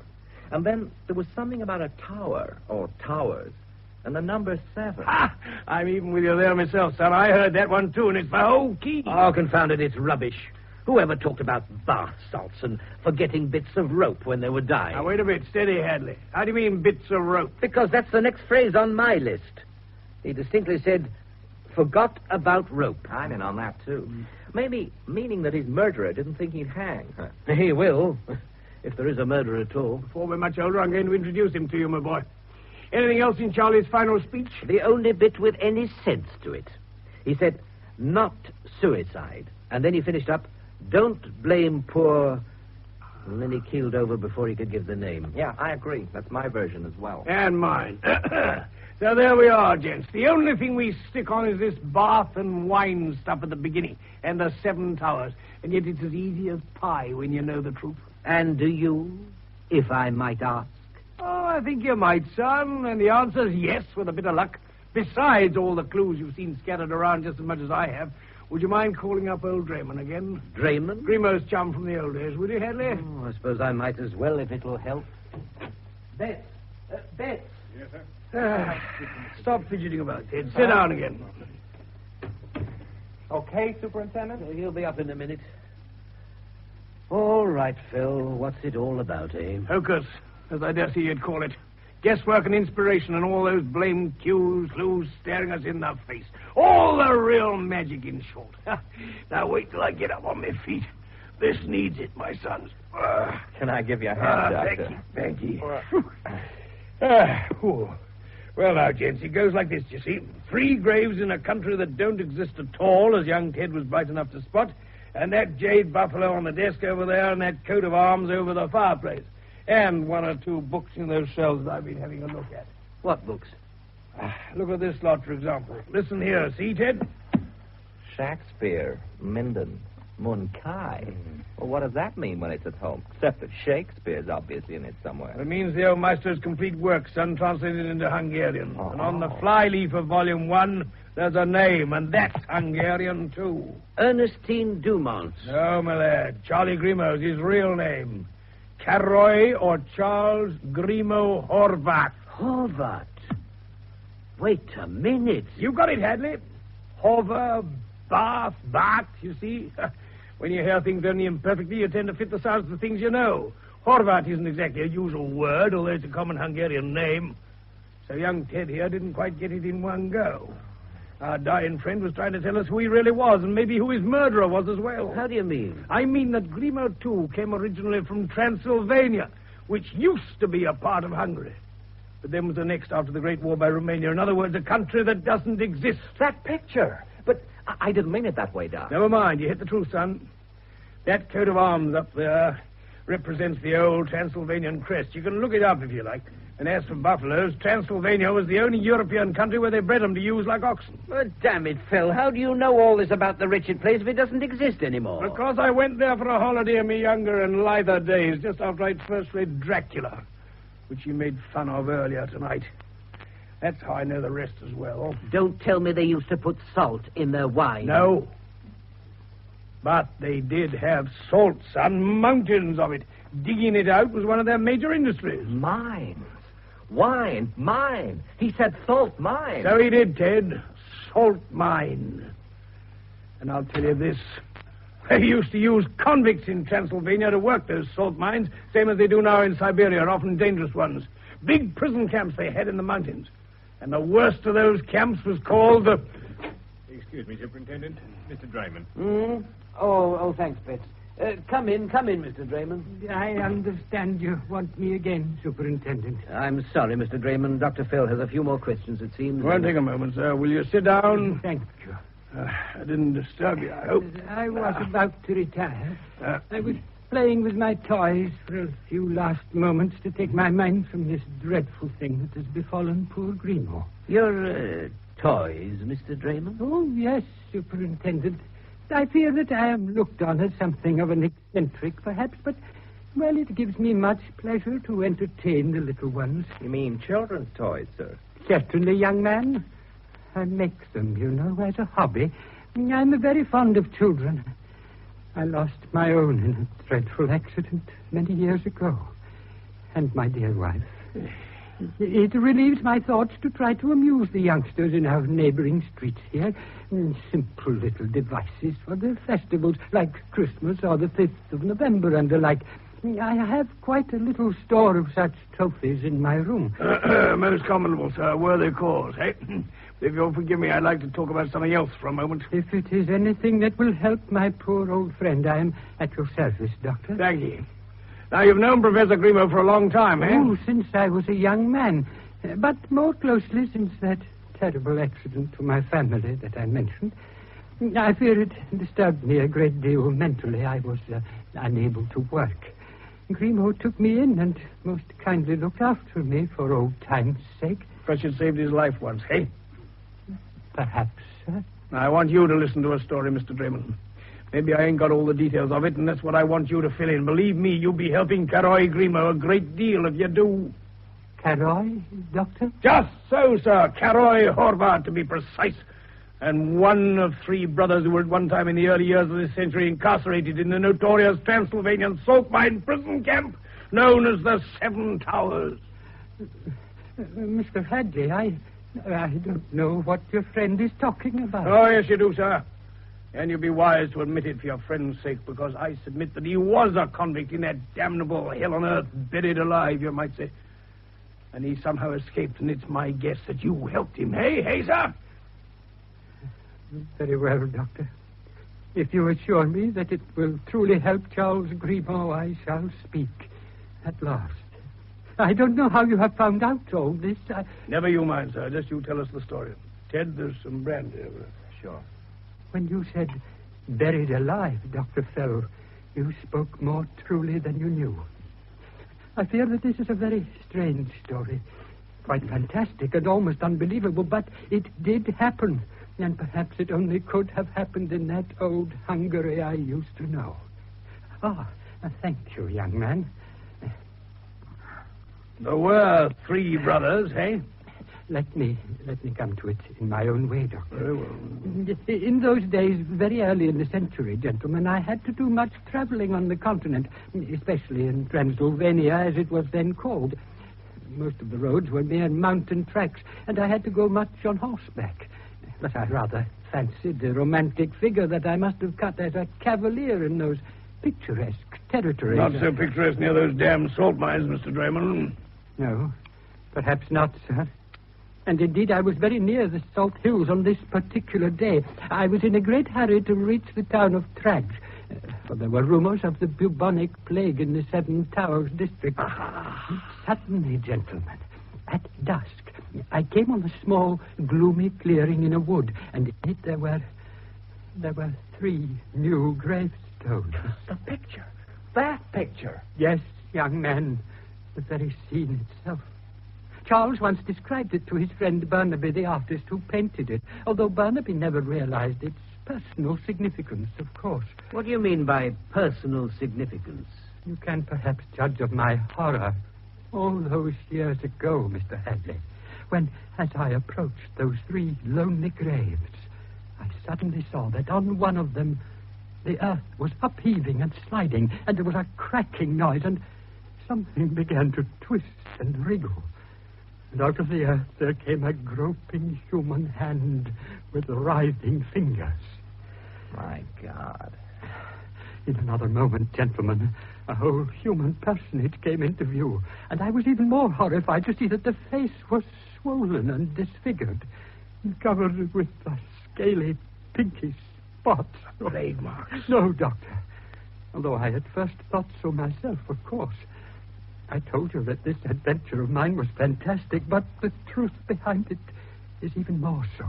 And then there was something about a tower, or towers, and the number 7.
Ha! I'm even with you there myself, son. I heard that one, too, and it's the whole key.
Oh, confound it, it's rubbish. Whoever talked about bath salts and forgetting bits of rope when they were dying?
Now, wait a bit. Steady, Hadley. How do you mean bits of rope?
Because that's the next phrase on my list. He distinctly said... forgot about rope.
I'm in on that, too. Maybe meaning that his murderer didn't think he'd hang.
He will, if there is a murderer at all.
Before we're much older, I'm going to introduce him to you, my boy. Anything else in Charlie's final speech?
The only bit with any sense to it. He said, not suicide. And then he finished up, don't blame poor... And then he keeled over before he could give the name.
Yeah, I agree. That's my version as well.
And mine. So there we are, gents. The only thing we stick on is this bath and wine stuff at the beginning, and the 7 towers. And yet it's as easy as pie when you know the truth.
And do you, if I might ask?
Oh, I think you might, son. And the answer's yes, with a bit of luck. Besides all the clues you've seen scattered around just as much as I have, would you mind calling up old Draymond again?
Draymond?
Grimaud's chum from the old days, would you, Hadley?
Oh, I suppose I might as well if it'll help. Bets. Bets.
Yes, sir. Stop fidgeting about, Ted. Sit down again.
Okay, Superintendent?
He'll be up in a minute. All right, Phil. What's it all about, eh?
Hocus, as I dare say you'd call it. Guesswork and inspiration and all those blamed cues, clues staring us in the face. All the real magic, in short. Now wait till I get up on my feet. This needs it, my sons.
Can I give you a hand, Doctor?
Thank you. Well, now, gents, it goes like this, you see. 3 graves in a country that don't exist at all, as young Ted was bright enough to spot, and that jade buffalo on the desk over there, and that coat of arms over the fireplace. And 1 or 2 books in those shelves that I've been having a look at.
What books?
Look at this lot, for example. Listen here. See, Ted?
Shakespeare, Minden, Munkai. Well, what does that mean when it's at home? Except that Shakespeare's obviously in it somewhere.
It means the old master's complete work, son, translated into Hungarian. And on the flyleaf of Volume 1, there's a name, and that's Hungarian, too.
Ernestine Dumont.
No, my lad. Charlie Grimaud's his real name. Karoy or Charles Grimaud Horvat.
Horvat? Wait a minute.
You got it, Hadley. Hover, bath, you see? When you hear things only imperfectly, you tend to fit the sounds of the things you know. Horvat isn't exactly a usual word, although it's a common Hungarian name. So young Ted here didn't quite get it in one go. Our dying friend was trying to tell us who he really was, and maybe who his murderer was as well.
How do you mean?
I mean that Grimaud, too, came originally from Transylvania, which used to be a part of Hungary. But then was annexed after the Great War by Romania. In other words, a country that doesn't exist.
That picture! But I didn't mean it that way, Doc.
Never mind, you hit the truth, son. That coat of arms up there represents the old Transylvanian crest. You can look it up if you like. And as for buffaloes, Transylvania was the only European country where they bred them to use like oxen.
Oh, damn it, Phil. How do you know all this about the wretched place if it doesn't exist anymore?
Because I went there for a holiday in my younger and lither days, just after I'd first read Dracula, which you made fun of earlier tonight. That's how I know the rest as well.
Don't tell me they used to put salt in their wine.
No. But they did have salt, son, mountains of it. Digging it out was one of their major industries.
Mines. Wine, mine. He said salt mine.
So he did, Ted. Salt mine. And I'll tell you this. They used to use convicts in Transylvania to work those salt mines, same as they do now in Siberia, often dangerous ones. Big prison camps they had in the mountains. And the worst of those camps was called the...
Excuse me, Superintendent. Mr. Draymond.
Oh, thanks, Betts. Come in, Mr. Draymond.
I understand you want me again, Superintendent.
I'm sorry, Mr. Draymond. Dr. Fell has a few more questions, it seems.
Won't take a moment, sir. Will you sit down?
Thank you.
I didn't disturb you, I hope.
I was about to retire. I was playing with my toys for a few last moments to take my mind from this dreadful thing that has befallen poor Grimaud.
Your toys, Mr. Draymond?
Oh, yes, Superintendent. I fear that I am looked on as something of an eccentric, perhaps, but, well, it gives me much pleasure to entertain the little ones.
You mean children's toys, sir?
Certainly, young man. I make them, you know, as a hobby. I'm very fond of children. I lost my own in a dreadful accident many years ago. And my dear wife. It relieves my thoughts to try to amuse the youngsters in our neighboring streets here. Simple little devices for their festivals, like Christmas or the 5th of November and the like. I have quite a little store of such trophies in my room.
Most commendable, sir. Worthy cause, eh? If you'll forgive me, I'd like to talk about something else for a moment.
If it is anything that will help my poor old friend, I am at your service, Doctor.
Thank you. Now, you've known Professor Grimaud for a long time, eh?
Oh, since I was a young man. But more closely since that terrible accident to my family that I mentioned. I fear it disturbed me a great deal mentally. I was unable to work. Grimaud took me in and most kindly looked after me for old time's sake.
Because you saved his life once, eh?
Perhaps, sir.
Now, I want you to listen to a story, Mr. Draymond. Maybe I ain't got all the details of it, and that's what I want you to fill in. Believe me, you'll be helping Karoy Grimaud a great deal if you do.
Carroy, Doctor?
Just so, sir. Carroy Horvath, to be precise. And one of three brothers who were at one time in the early years of this century incarcerated in the notorious Transylvanian salt mine prison camp known as the Seven Towers.
Mr. Hadley, I don't know what your friend is talking about.
Oh, yes, you do, sir. And you'll be wise to admit it for your friend's sake, because I submit that he was a convict in that damnable hell on earth, buried alive, you might say. And he somehow escaped, and it's my guess that you helped him. Hey, sir?
Very well, Doctor. If you assure me that it will truly help Charles Grimaud, I shall speak at last. I don't know how you have found out all this.
Never you mind, sir. Just you tell us the story. Ted, there's some brandy.
Sure.
When you said buried alive, Dr. Fell, you spoke more truly than you knew. I fear that this is a very strange story. Quite fantastic and almost unbelievable, but it did happen. And perhaps it only could have happened in that old Hungary I used to know. Thank you, young man.
There were three brothers, eh?
Let me come to it in my own way, Doctor.
Very well.
In those days, very early in the century, gentlemen, I had to do much traveling on the continent, especially in Transylvania, as it was then called. Most of the roads were mere mountain tracks, and I had to go much on horseback. But I rather fancied the romantic figure that I must have cut as a cavalier in those picturesque territories.
Not so picturesque near those damn salt mines, Mr. Draymond.
No, perhaps not, sir. And indeed, I was very near the Salt Hills on this particular day. I was in a great hurry to reach the town of Trag, for there were rumors of the bubonic plague in the Seven Towers district. Suddenly, gentlemen, at dusk, I came on a small, gloomy clearing in a wood, and in it there were three new gravestones.
The picture. That picture.
Yes, young man, the very scene itself. Charles once described it to his friend Burnaby, the artist who painted it, although Burnaby never realized its personal significance, of course.
What do you mean by personal significance?
You can perhaps judge of my horror all those years ago, Mr. Hadley, when, as I approached those three lonely graves, I suddenly saw that on one of them the earth was upheaving and sliding, and there was a cracking noise, and something began to twist and wriggle. And out of the earth there came a groping human hand with writhing fingers.
My God.
In another moment, gentlemen, a whole human personage came into view, and I was even more horrified to see that the face was swollen and disfigured, and covered with a scaly, pinkish spots.
Plague marks.
No, Doctor. Although I at first thought so myself, of course. I told you that this adventure of mine was fantastic, but the truth behind it is even more so.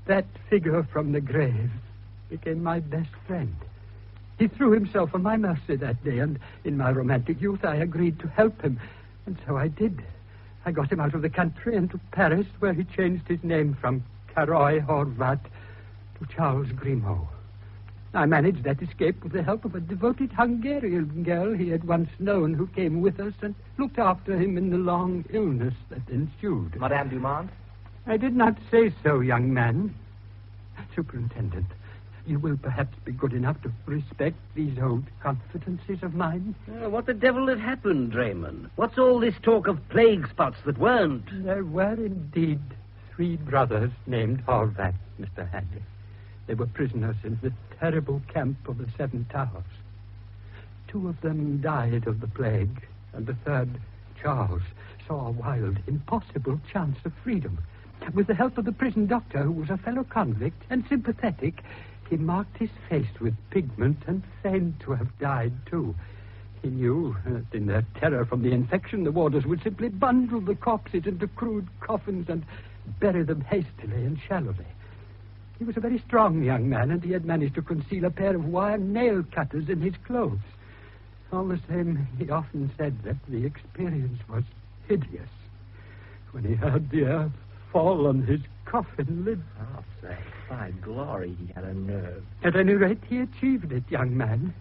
That figure from the grave became my best friend. He threw himself on my mercy that day, and in my romantic youth I agreed to help him. And so I did. I got him out of the country and to Paris, where he changed his name from Carroy Horvath to Charles Grimaud. I managed that escape with the help of a devoted Hungarian girl he had once known, who came with us and looked after him in the long illness that ensued.
Madame Dumont?
I did not say so, young man. Superintendent, you will perhaps be good enough to respect these old confidences of mine?
What the devil had happened, Draymond? What's all this talk of plague spots that weren't?
There were indeed three brothers named Horvath, Mr. Hadley. They were prisoners in the terrible camp of the Seven Towers. Two of them died of the plague, and the third, Charles, saw a wild, impossible chance of freedom. With the help of the prison doctor, who was a fellow convict and sympathetic, he marked his face with pigment and feigned to have died, too. He knew that in their terror from the infection, the warders would simply bundle the corpses into crude coffins and bury them hastily and shallowly. He was a very strong young man, and he had managed to conceal a pair of wire nail cutters in his clothes. All the same, he often said that the experience was hideous. When he heard the earth fall on his coffin lid.
Oh, say, by glory, he had a nerve.
At any rate, he achieved it, young man.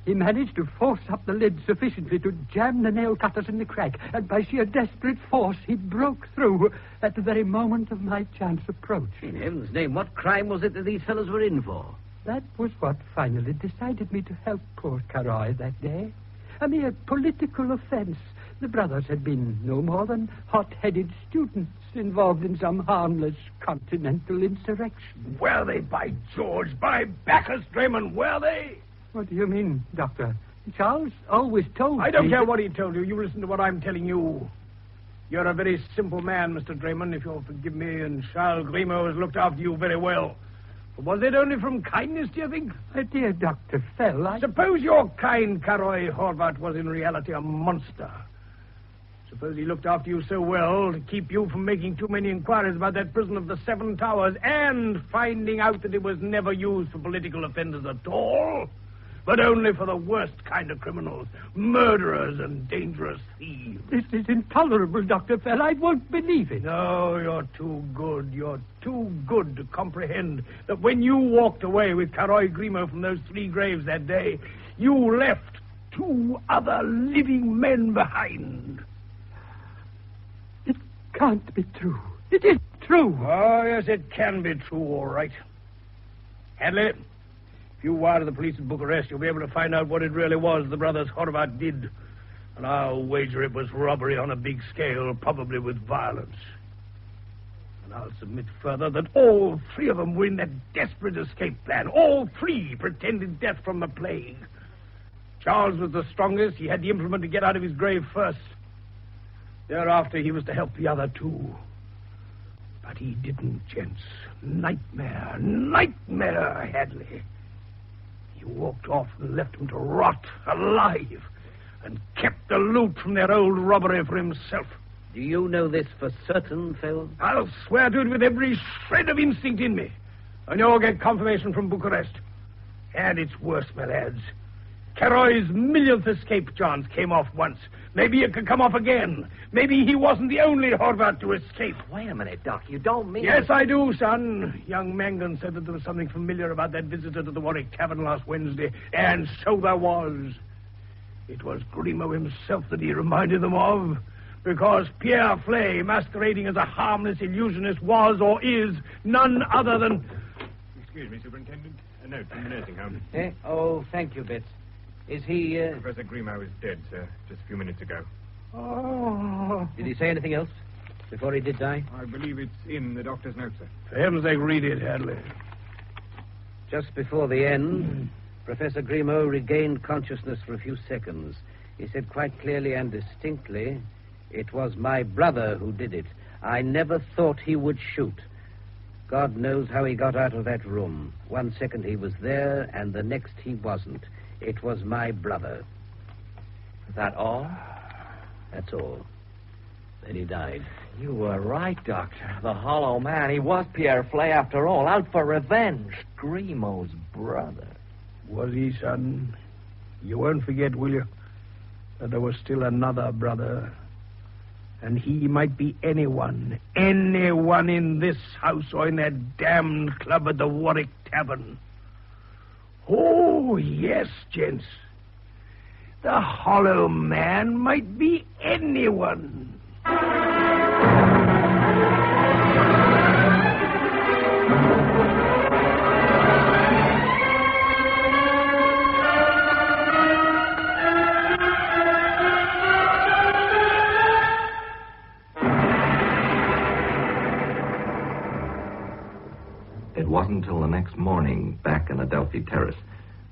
He managed to force up the lid sufficiently to jam the nail cutters in the crack, and by sheer desperate force, he broke through at the very moment of my chance approach.
In heaven's name, what crime was it that these fellows were in for?
That was what finally decided me to help poor Carroy that day. A mere political offense. The brothers had been no more than hot-headed students involved in some harmless continental insurrection.
Were they, by George, by Bacchus, Draymond, were they?
What do you mean, Doctor? Charles always told me...
I don't care what he told you. You listen to what I'm telling you. You're a very simple man, Mr. Draymond, if you'll forgive me, and Charles Grimaud has looked after you very well. But was it only from kindness, do you think?
My dear Dr. Fell,
Suppose your kind Carroy Horvath was in reality a monster. Suppose he looked after you so well to keep you from making too many inquiries about that prison of the Seven Towers and finding out that it was never used for political offenders at all, but only for the worst kind of criminals, murderers and dangerous thieves.
This is intolerable, Dr. Fell. I won't believe it.
No, you're too good. You're too good to comprehend that when you walked away with Carroy Grimaud from those 3 graves that day, you left 2 other living men behind.
It can't be true. It is true.
Oh, yes, it can be true, all right. Hadley, if you wire to the police at Bucharest, you'll be able to find out what it really was the brothers Horvath did. And I'll wager it was robbery on a big scale, probably with violence. And I'll submit further that all 3 of them were in that desperate escape plan. All 3 pretended death from the plague. Charles was the strongest. He had the implement to get out of his grave first. Thereafter, he was to help the other 2. But he didn't, gents. Nightmare, Hadley. He walked off and left them to rot alive and kept the loot from their old robbery for himself.
Do you know this for certain, Phil?
I'll swear to it with every shred of instinct in me. And you'll get confirmation from Bucharest. And it's worse, my lads. Carroy's millionth escape chance came off once. Maybe it could come off again. Maybe he wasn't the only Horvath to escape.
Wait a minute, Doc. You don't mean...
Yes, I do, son. Young Mangan said that there was something familiar about that visitor to the Warwick Tavern last Wednesday. And so there was. It was Grimaud himself that he reminded them of. Because Pierre Flay, masquerading as a harmless illusionist, was or is none other than...
Excuse me, Superintendent. A note from the nursing home.
Oh, thank you, Bitz. Is he,
Professor Grimaud is dead, sir, just a few minutes ago.
Oh.
Did he say anything else before he did die?
I believe it's in the doctor's note, sir.
For heaven's sake, read it, Hadley.
Just before the end, Professor Grimaud regained consciousness for a few seconds. He said quite clearly and distinctly, "It was my brother who did it. I never thought he would shoot. God knows how he got out of that room. 1 second he was there, and the next he wasn't. It was my brother."
Is that all?
That's all. Then he died.
You were right, Doctor. The Hollow Man, he was Pierre Flay after all, out for revenge. Grimaud's brother.
Was he, son? You won't forget, will you, that there was still another brother. And he might be anyone in this house or in that damned club at the Warwick Tavern. Oh, yes, gents. The Hollow Man might be anyone.
It wasn't until the next morning, back in Adelphi Terrace,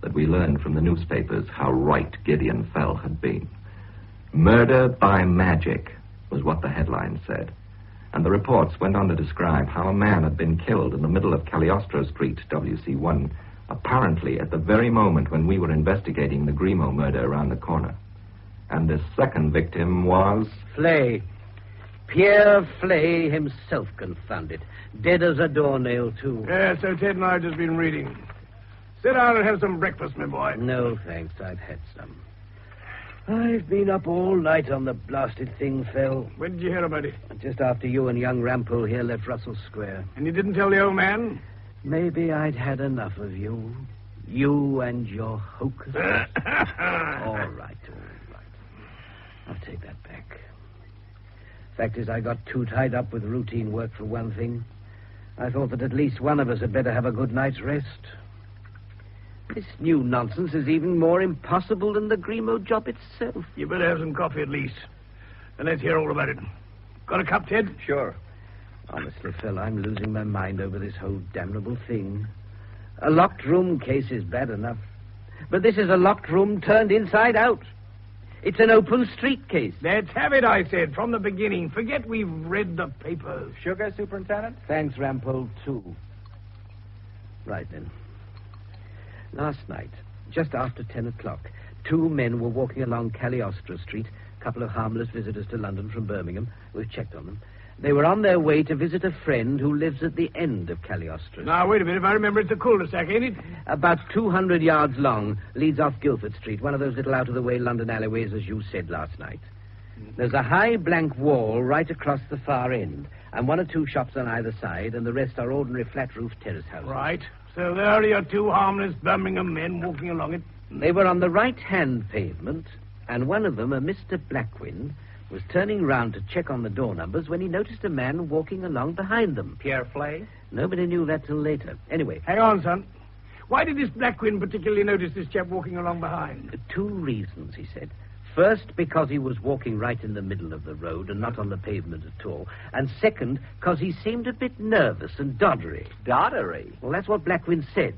that we learned from the newspapers how right Gideon Fell had been. Murder by magic was what the headline said. And the reports went on to describe how a man had been killed in the middle of Cagliostro Street, WC1, apparently at the very moment when we were investigating the Grimaud murder around the corner. And this second victim was...
Flay. Pierre Flay himself, confound it. Dead as a doornail, too.
Yeah, so Ted and I have just been reading. Sit down and have some breakfast, my boy.
No, thanks. I've had some. I've been up all night on the blasted thing, Fell.
When did you hear about it?
Just after you and young Rampole here left Russell Square.
And you didn't tell the old man?
Maybe I'd had enough of you. You and your hocus. All right. I'll take that back. Fact is, I got too tied up with routine work for one thing. I thought that at least one of us had better have a good night's rest. This new nonsense is even more impossible than the Grimo job itself.
You better have some coffee at least. And let's hear all about it. Got a cup, Ted?
Sure. Honestly, Phil, I'm losing my mind over this whole damnable thing. A locked room case is bad enough. But this is a locked room turned inside out. It's an open street case.
Let's have it, I said, from the beginning. Forget we've read the papers.
Sugar, Superintendent?
Thanks, Rampole, too. Right, then. Last night, just after 10 o'clock, two men were walking along Cagliostro Street, a couple of harmless visitors to London from Birmingham. We've checked on them. They were on their way to visit a friend who lives at the end of Cagliostro.
Now, wait a minute. If I remember, it's a cul-de-sac, ain't it?
About 200 yards long, leads off Guildford Street, one of those little out-of-the-way London alleyways, as you said last night. There's a high blank wall right across the far end, and one or two shops on either side, and the rest are ordinary flat-roofed terrace houses.
Right. So there are your two harmless Birmingham men walking along it.
They were on the right-hand pavement, and one of them, a Mr. Blackwin, was turning round to check on the door numbers when he noticed a man walking along behind them.
Pierre Flay?
Nobody knew that till later. Anyway.
Hang on, son. Why did this Blackwin particularly notice this chap walking along behind?
Two reasons, he said. First, because he was walking right in the middle of the road and not on the pavement at all. And second, because he seemed a bit nervous and doddery.
Doddery?
Well, that's what Blackwin said.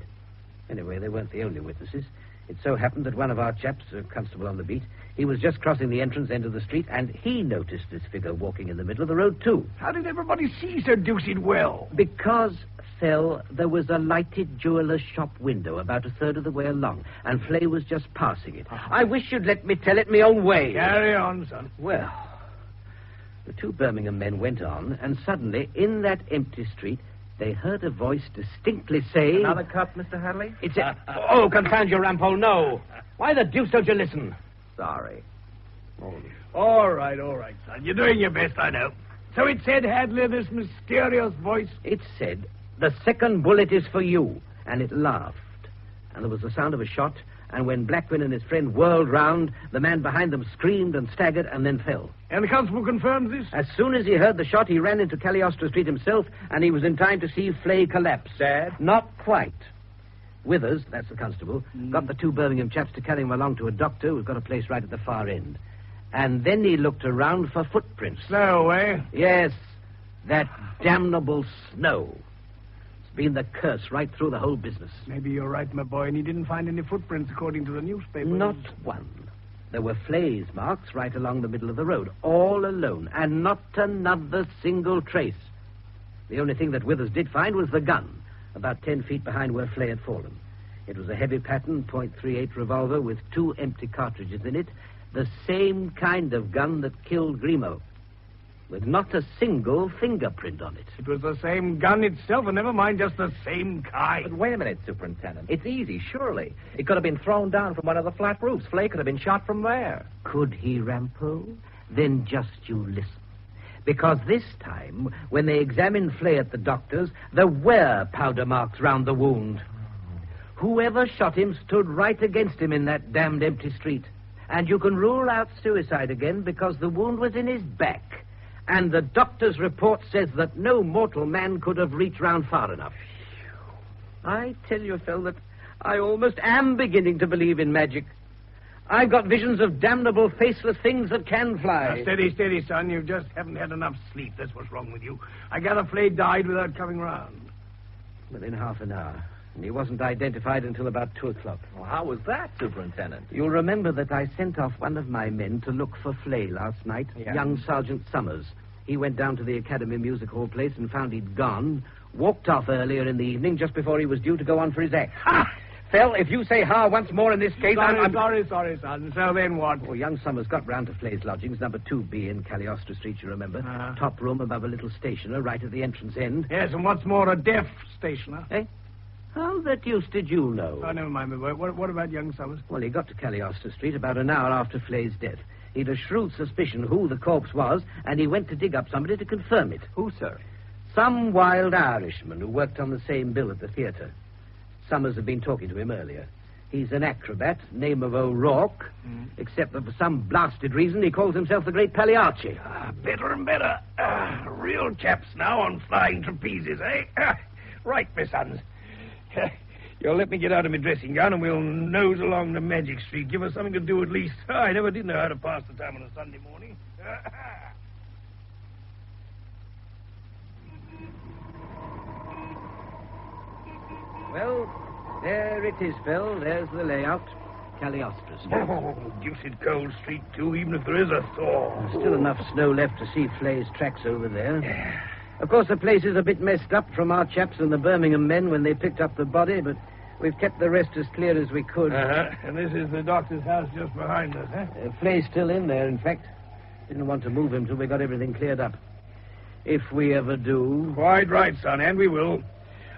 Anyway, they weren't the only witnesses. It so happened that one of our chaps, a constable on the beat, he was just crossing the entrance end of the street, and he noticed this figure walking in the middle of the road, too.
How did everybody see so deuced well?
Because, Phil, there was a lighted jeweller's shop window about a third of the way along, and Flay was just passing it. I wish you'd let me tell it my own way.
Carry on, son.
Well, the two Birmingham men went on, and suddenly, in that empty street, they heard a voice distinctly say...
Another cup, Mr. Hadley?
It's a... Oh, confound you, Rampole, no. Why the deuce don't you listen?
Sorry.
All right, son. You're doing your best, I know. So it said, Hadley, this mysterious voice...
It said, the second bullet is for you. And it laughed. And there was the sound of a shot, and when Blackwin and his friend whirled round, the man behind them screamed and staggered and then fell.
And the constable confirms this?
As soon as he heard the shot, he ran into Cagliostro Street himself, and he was in time to see Flay collapse.
Dead?
Not quite. Withers, that's the constable, got the two Birmingham chaps to carry him along to a doctor who's got a place right at the far end. And then he looked around for footprints.
Snow, eh?
Yes, that damnable snow. It's been the curse right through the whole business.
Maybe you're right, my boy, and he didn't find any footprints according to the newspapers.
Not one. There were Flay's marks right along the middle of the road, all alone, and not another single trace. The only thing that Withers did find was the gun, about 10 feet behind where Flay had fallen. It was a heavy pattern .38 revolver with 2 empty cartridges in it, the same kind of gun that killed Grimo, with not a single fingerprint on it.
It was the same gun itself, and never mind just the same kind.
But wait a minute, Superintendent. It's easy, surely. It could have been thrown down from one of the flat roofs. Flay could have been shot from there.
Could he, Rampole? Then just you listen. Because this time, when they examined Flay at the doctor's, there were powder marks round the wound. Whoever shot him stood right against him in that damned empty street. And you can rule out suicide again because the wound was in his back. And the doctor's report says that no mortal man could have reached round far enough. I tell you, Phil, that I almost am beginning to believe in magic. I've got visions of damnable, faceless things that can fly.
Now, steady, son. You just haven't had enough sleep. That's what's wrong with you. I gather Flay died without coming round.
Within half an hour. And he wasn't identified until about 2 o'clock.
Well, how was that, Superintendent?
You'll remember that I sent off one of my men to look for Flay last night, young Sergeant Summers. He went down to the Academy Music Hall place and found he'd gone, walked off earlier in the evening just before he was due to go on for his act.
Ha!
Phil, if you say ha once more in this case,
Sorry, son. So then what?
Well, young Summers got round to Flay's lodgings, number 2B in Cagliostro Street, you remember. Top room above a little stationer right at the entrance end.
Yes, and what's more, a deaf stationer.
Eh? How the deuce did you know?
Oh, never mind, my boy. What about young Summers?
Well, he got to Cagliostro Street about an hour after Flay's death. He'd a shrewd suspicion who the corpse was, and he went to dig up somebody to confirm it.
Who, sir?
Some wild Irishman who worked on the same bill at the theatre. Summers had been talking to him earlier. He's an acrobat, name of O'Rourke, except that for some blasted reason he calls himself the Great Pagliacci.
Better and better. Real chaps now on flying trapezes, eh? Right, my sons. You'll let me get out of my dressing gown and we'll nose along the Magic Street. Give us something to do at least. I never did know how to pass the time on a Sunday morning.
Well, there it is, Phil. There's the layout. Cagliostro Street.
Oh, deuced cold street, too, even if there is a thaw.
There's still enough snow left to see Flay's tracks over there. Of course, the place is a bit messed up from our chaps and the Birmingham men when they picked up the body, but we've kept the rest as clear as we could.
And this is the doctor's house just behind us, huh?
Flay's still in there, in fact. Didn't want to move him till we got everything cleared up. If we ever do.
Quite right, son, and we will.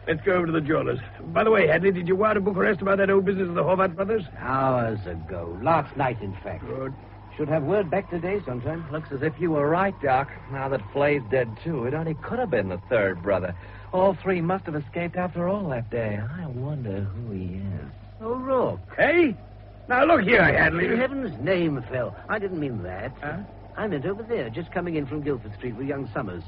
Let's go over to the jeweller's. By the way, Hadley, did you wire to Bucharest about that old business of the Horvath brothers?
Hours ago. Last night, in fact.
Good.
Should have word back today sometime.
Looks as if you were right, Doc. Now that Flay's dead, too, it only could have been the third brother. All three must have escaped after all that day. I wonder who he is.
O'Rourke.
Hey? Now, look here, Hadley.
In heaven's name, Phil. I didn't mean that.
Huh?
I meant over there, just coming in from Guildford Street with young Summers.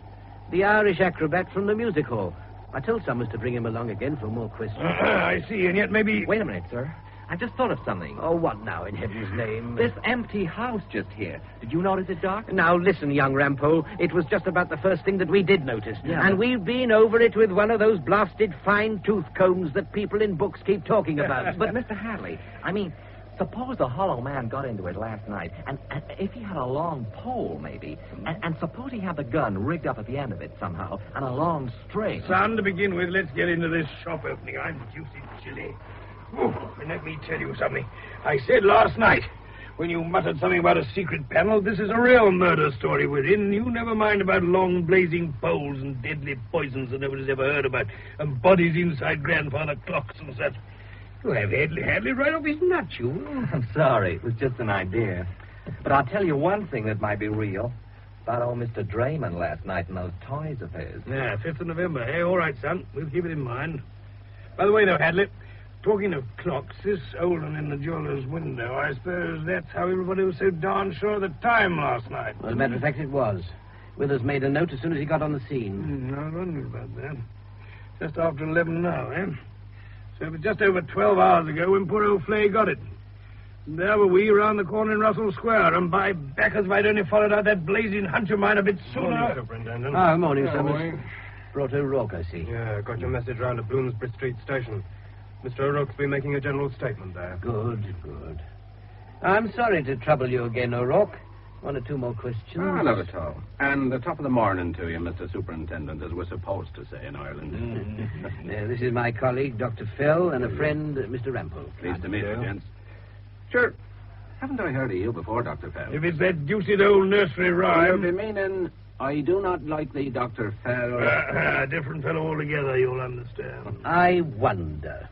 The Irish acrobat from the music hall. I told Summers to bring him along again for more questions.
I see, and yet maybe...
Wait a minute, sir. I just thought of something.
Oh, what now, in heaven's name?
This empty house just here. Did you notice it, Doc?
Now, listen, young Rampole. It was just about the first thing that we did notice.
Yeah,
and we've been over it with one of those blasted fine tooth combs that people in books keep talking about.
But, Mr. Hadley, I mean, suppose the hollow man got into it last night, and if he had a long pole, maybe, and suppose he had the gun rigged up at the end of it somehow, and a long string.
Son, to begin with, let's get into this shop opening. I'm juicy chilly. Ooh, and let me tell you something. I said last night, when you muttered something about a secret panel, this is a real murder story we're in. You never mind about long blazing poles and deadly poisons that nobody's ever heard about, and bodies inside grandfather clocks and such. You have Hadley right off his nut, you.
I'm sorry. It was just an idea. But I'll tell you one thing that might be real. About old Mr. Drayman last night and those toys of his.
Yeah, 5th of November. Hey, all right, son. We'll keep it in mind. By the way, though, Hadley, talking of clocks, this old one in the jeweller's window, I suppose that's how everybody was so darn sure of the time last night.
Well, as a matter of fact, it was. Withers made a note as soon as he got on the scene.
I wondered about that. Just after 11 now, eh? So it was just over 12 hours ago when poor old Flay got it. And there were we round the corner in Russell Square, and by backers, if I'd only followed out that blazing hunch of mine a bit sooner.
Morning, Superintendent.
Morning, Summers. Brought O'Rourke, I see.
Yeah, got your message round at Bloomsbury Street Station. Mr. O'Rourke's been making a general statement there.
Good. I'm sorry to trouble you again, O'Rourke. One or two more questions.
Not at all. And the top of the morning to you, Mr. Superintendent, as we're supposed to say in Ireland.
This is my colleague, Dr. Fell, and a friend, Mr. Rampole.
Pleased to meet you, gents. Sure. Haven't I heard of you before, Dr. Fell?
If it's that deuced old nursery rhyme...
You'll be meaning, I do not like the Dr. Fell...
A different fellow altogether, you'll understand.
I wonder.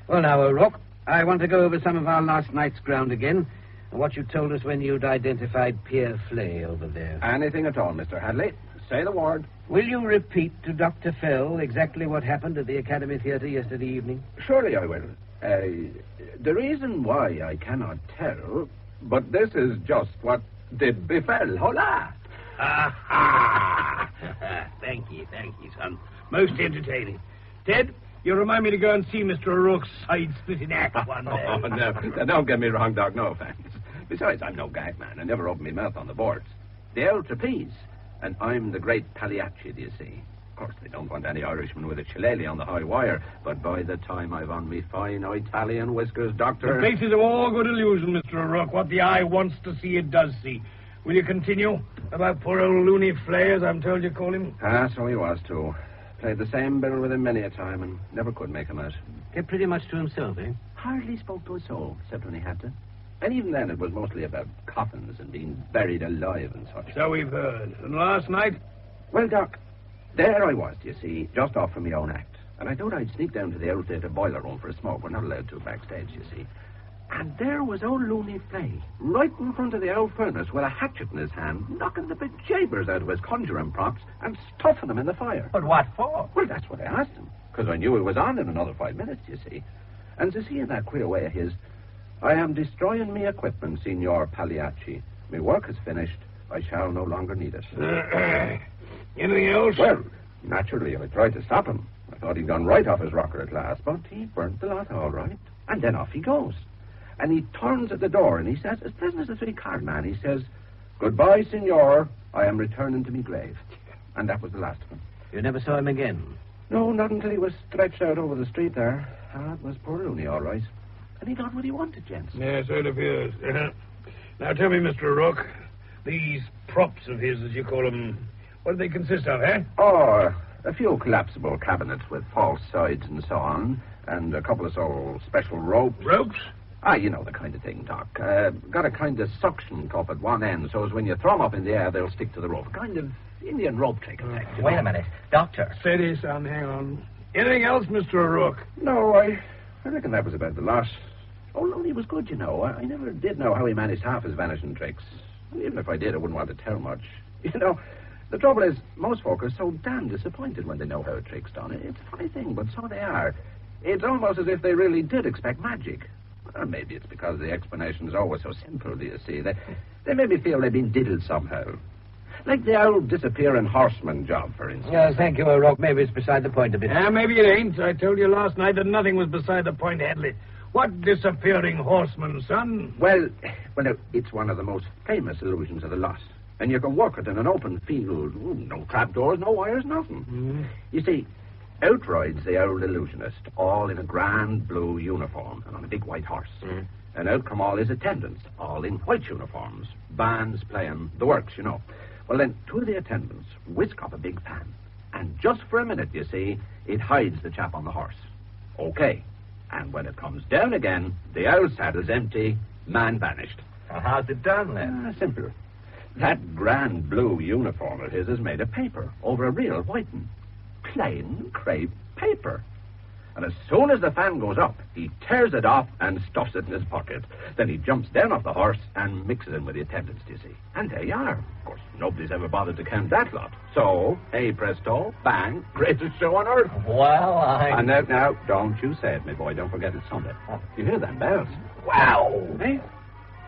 Well, now, O'Rourke, I want to go over some of our last night's ground again, and what you told us when you'd identified Pierre Flay over there.
Anything at all, Mr. Hadley. Say the word.
Will you repeat to Dr. Fell exactly what happened at the Academy Theatre yesterday evening?
Surely I will. The reason why I cannot tell, but this is just what did befell. Hola!
Thank you, son. Most entertaining. Ted, you remind me to go and see Mr. O'Rourke's side-splitting act one day.
Oh, no. Don't get me wrong, Doc. No offense. Besides, I'm no gag man. I never open my mouth on the boards. The old trapeze. And I'm the great Pagliacci, do you see? Of course, they don't want any Irishman with a shillelagh on the high wire. But by the time I've on me fine Italian whiskers, Doctor...
The faces of all good illusion, Mr. O'Rourke. What the eye wants to see, it does see. Will you continue about poor old Looney Flay, as I'm told you call him?
So he was, too. Played the same bill with him many a time and never could make him out.
Kept pretty much to himself, eh?
Hardly spoke to a soul, except when he had to. And even then, it was mostly about coffins and being buried alive and such.
So we've heard. And last night?
Well, Doc, there I was, you see, just off from my own act. And I thought I'd sneak down to the outdated boiler room for a smoke. We're not allowed to backstage, you see. And there was old Looney Flay, right in front of the old furnace with a hatchet in his hand, knocking the bejeebers out of his conjuring props and stuffing them in the fire.
But what for?
Well, that's what I asked him. because I knew it was on in another 5 minutes, you see. And to see in that queer way of his, I am destroying me equipment, Signor Pagliacci. My work is finished. I shall no longer need it.
Anything else?
Well, naturally, I tried to stop him. I thought he'd gone right off his rocker at last, but he burnt the lot all right. And then off he goes. And he turns at the door, and he says, as pleasant as a three-card man, he says, "Goodbye, Signor. I am returning to me grave." And that was the last of him.
You never saw him again?
No, not until he was stretched out over the street there. That was poor Looney, all right. And he got what he wanted, gents.
Yes, so it appears. Now, tell me, Mr. O'Rourke, these props of his, as you call them, what do they consist of, eh?
Oh, a few collapsible cabinets with false sides and so on, and a couple of special ropes.
Ropes?
You know the kind of thing, Doc. Got a kind of suction cup at one end, so as when you throw them up in the air, they'll stick to the rope. Kind of Indian rope trick effect.
Wait a minute. Doctor.
Steady, son, hang on. Anything else, Mr. O'Rourke?
No, I reckon that was about the lot. Oh, Looney was good, you know. I never did know how he managed half his vanishing tricks. Even if I did, I wouldn't want to tell much. You know, the trouble is, most folk are so damn disappointed when they know how a trick's done. It's a funny thing, but so they are. It's almost as if they really did expect magic. Or maybe it's because the explanation is always so simple, do you see? They maybe feel they've been diddled somehow. Like the old disappearing horseman job, for instance.
Yes, thank you, O'Rourke. Maybe it's beside the point a bit.
Maybe it ain't. I told you last night that nothing was beside the point, Hadley. What disappearing horseman, son?
Well, it's one of the most famous illusions of the lot. And you can work it in an open field. Ooh, no trapdoors, no wires, nothing. Mm-hmm. You see, out rides the old illusionist, all in a grand blue uniform and on a big white horse. Mm. And out come all his attendants, all in white uniforms, bands playing the works, you know. Well, then, two of the attendants whisk up a big fan. And just for a minute, you see, it hides the chap on the horse. Okay. And when it comes down again, the old saddle's empty, man vanished.
How's it done, then?
Simple. That grand blue uniform of his is made of paper over a real white one. Plain crepe paper. And as soon as the fan goes up, he tears it off and stuffs it in his pocket. Then he jumps down off the horse and mixes in with the attendants, do you see? And there you are. Of course, nobody's ever bothered to count that lot. So, hey presto, bang, greatest show on earth.
Well,
And now, don't you say it, my boy. Don't forget it's Sunday. You hear them bells? Wow! Hey?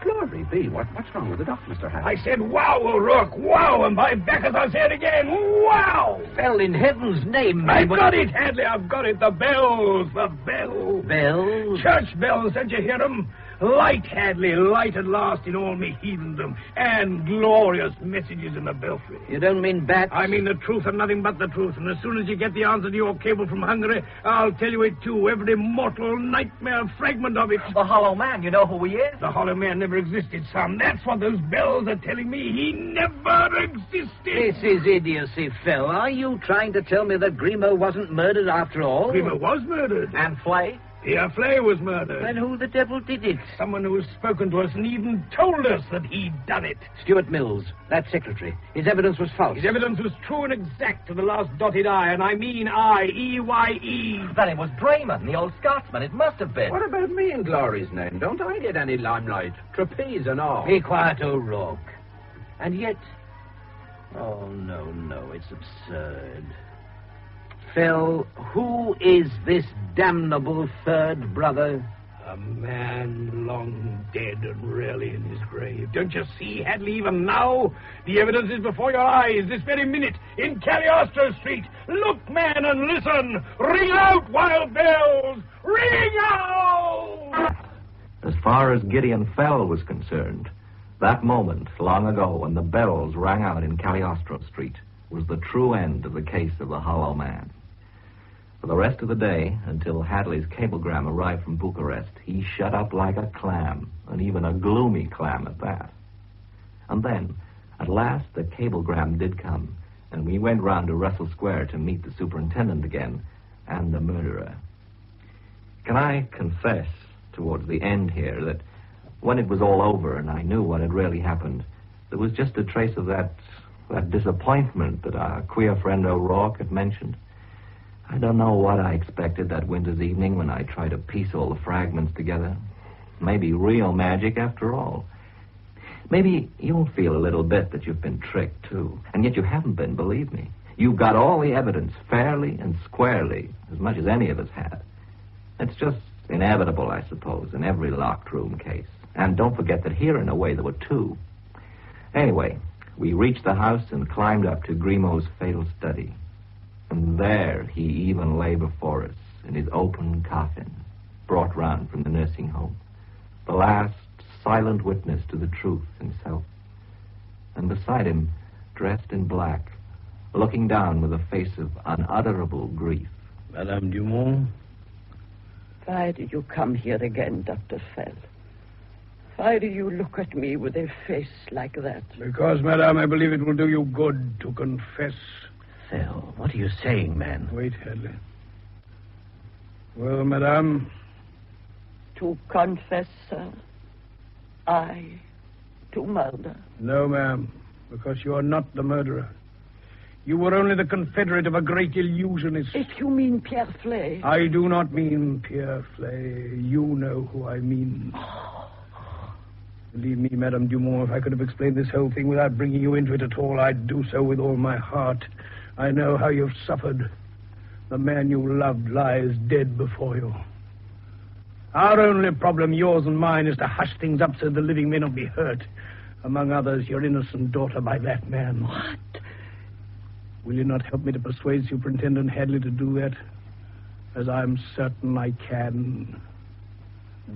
Glory be. What's wrong with the doc, Mr. Hatt?
I said, wow, O'Rourke, wow, and by Bacchus I'll say it again, wow!
Fell in heaven's name,
I've got it, Hadley, I've got it. The bells, the bells.
Bells?
Church bells, did you hear them? Light, Hadley, light at last in all me heathendom, and glorious messages in the belfry.
You don't mean bats?
I mean the truth and nothing but the truth, and as soon as you get the answer to your cable from Hungary, I'll tell you it too, every mortal nightmare fragment of it.
The Hollow Man, you know who he is?
The Hollow Man never existed, son. That's what those bells are telling me. He never existed.
This is idiocy, Phil. Are you trying to tell me that Grimo wasn't murdered after all?
Grimo was murdered.
And Flay?
Pierre Flay was murdered.
Then who the devil did it?
Someone who has spoken to us and even told us that he'd done it.
Stuart Mills, that secretary. His evidence was false.
His evidence was true and exact to the last dotted I, and I mean I, E-Y-E.
Then it was Brayman, the old Scotsman. It must have been.
What about me in Glory's name? Don't I get any limelight? Trapeze and all.
Be quiet, O'Rourke. And yet... Oh, no, it's absurd. Phil, who is this damnable third brother?
A man long dead and really in his grave. Don't you see, Hadley, even now? The evidence is before your eyes this very minute in Cagliostro Street. Look, man, and listen. Ring out, wild bells! Ring out!
As far as Gideon Fell was concerned, that moment, long ago, when the bells rang out in Cagliostro Street, was the true end of the case of the Hollow Man. For the rest of the day, until Hadley's cablegram arrived from Bucharest, he shut up like a clam, and even a gloomy clam at that. And then, at last, the cablegram did come, and we went round to Russell Square to meet the superintendent again, and the murderer. Can I confess, towards the end here, that when it was all over and I knew what had really happened, there was just a trace of that disappointment that our queer friend O'Rourke had mentioned. I don't know what I expected that winter's evening when I tried to piece all the fragments together. Maybe real magic after all. Maybe you'll feel a little bit that you've been tricked, too. And yet you haven't been, believe me. You've got all the evidence fairly and squarely, as much as any of us had. It's just inevitable, I suppose, in every locked room case. And don't forget that here, in a way, there were two. Anyway, we reached the house and climbed up to Grimaud's fatal study. And there he even lay before us in his open coffin, brought round from the nursing home. The last silent witness to the truth himself. And beside him, dressed in black, looking down with a face of unutterable grief.
Madame Dumont?
Why do you come here again, Dr. Fell? Why do you look at me with a face like that?
Because, Madame, I believe it will do you good to confess.
Fell, what are you saying, man?
Wait, Hadley. Well, Madame?
To confess, sir? To murder?
No, ma'am, because you are not the murderer. You were only the confederate of a great illusionist.
If you mean Pierre Flay...
I do not mean Pierre Flay. You know who I mean. Believe me, Madame Dumont, if I could have explained this whole thing without bringing you into it at all, I'd do so with all my heart. I know how you've suffered. The man you loved lies dead before you. Our only problem, yours and mine, is to hush things up so the living may not be hurt. Among others, your innocent daughter by that man.
What?
Will you not help me to persuade Superintendent Hadley to do that? As I'm certain I can.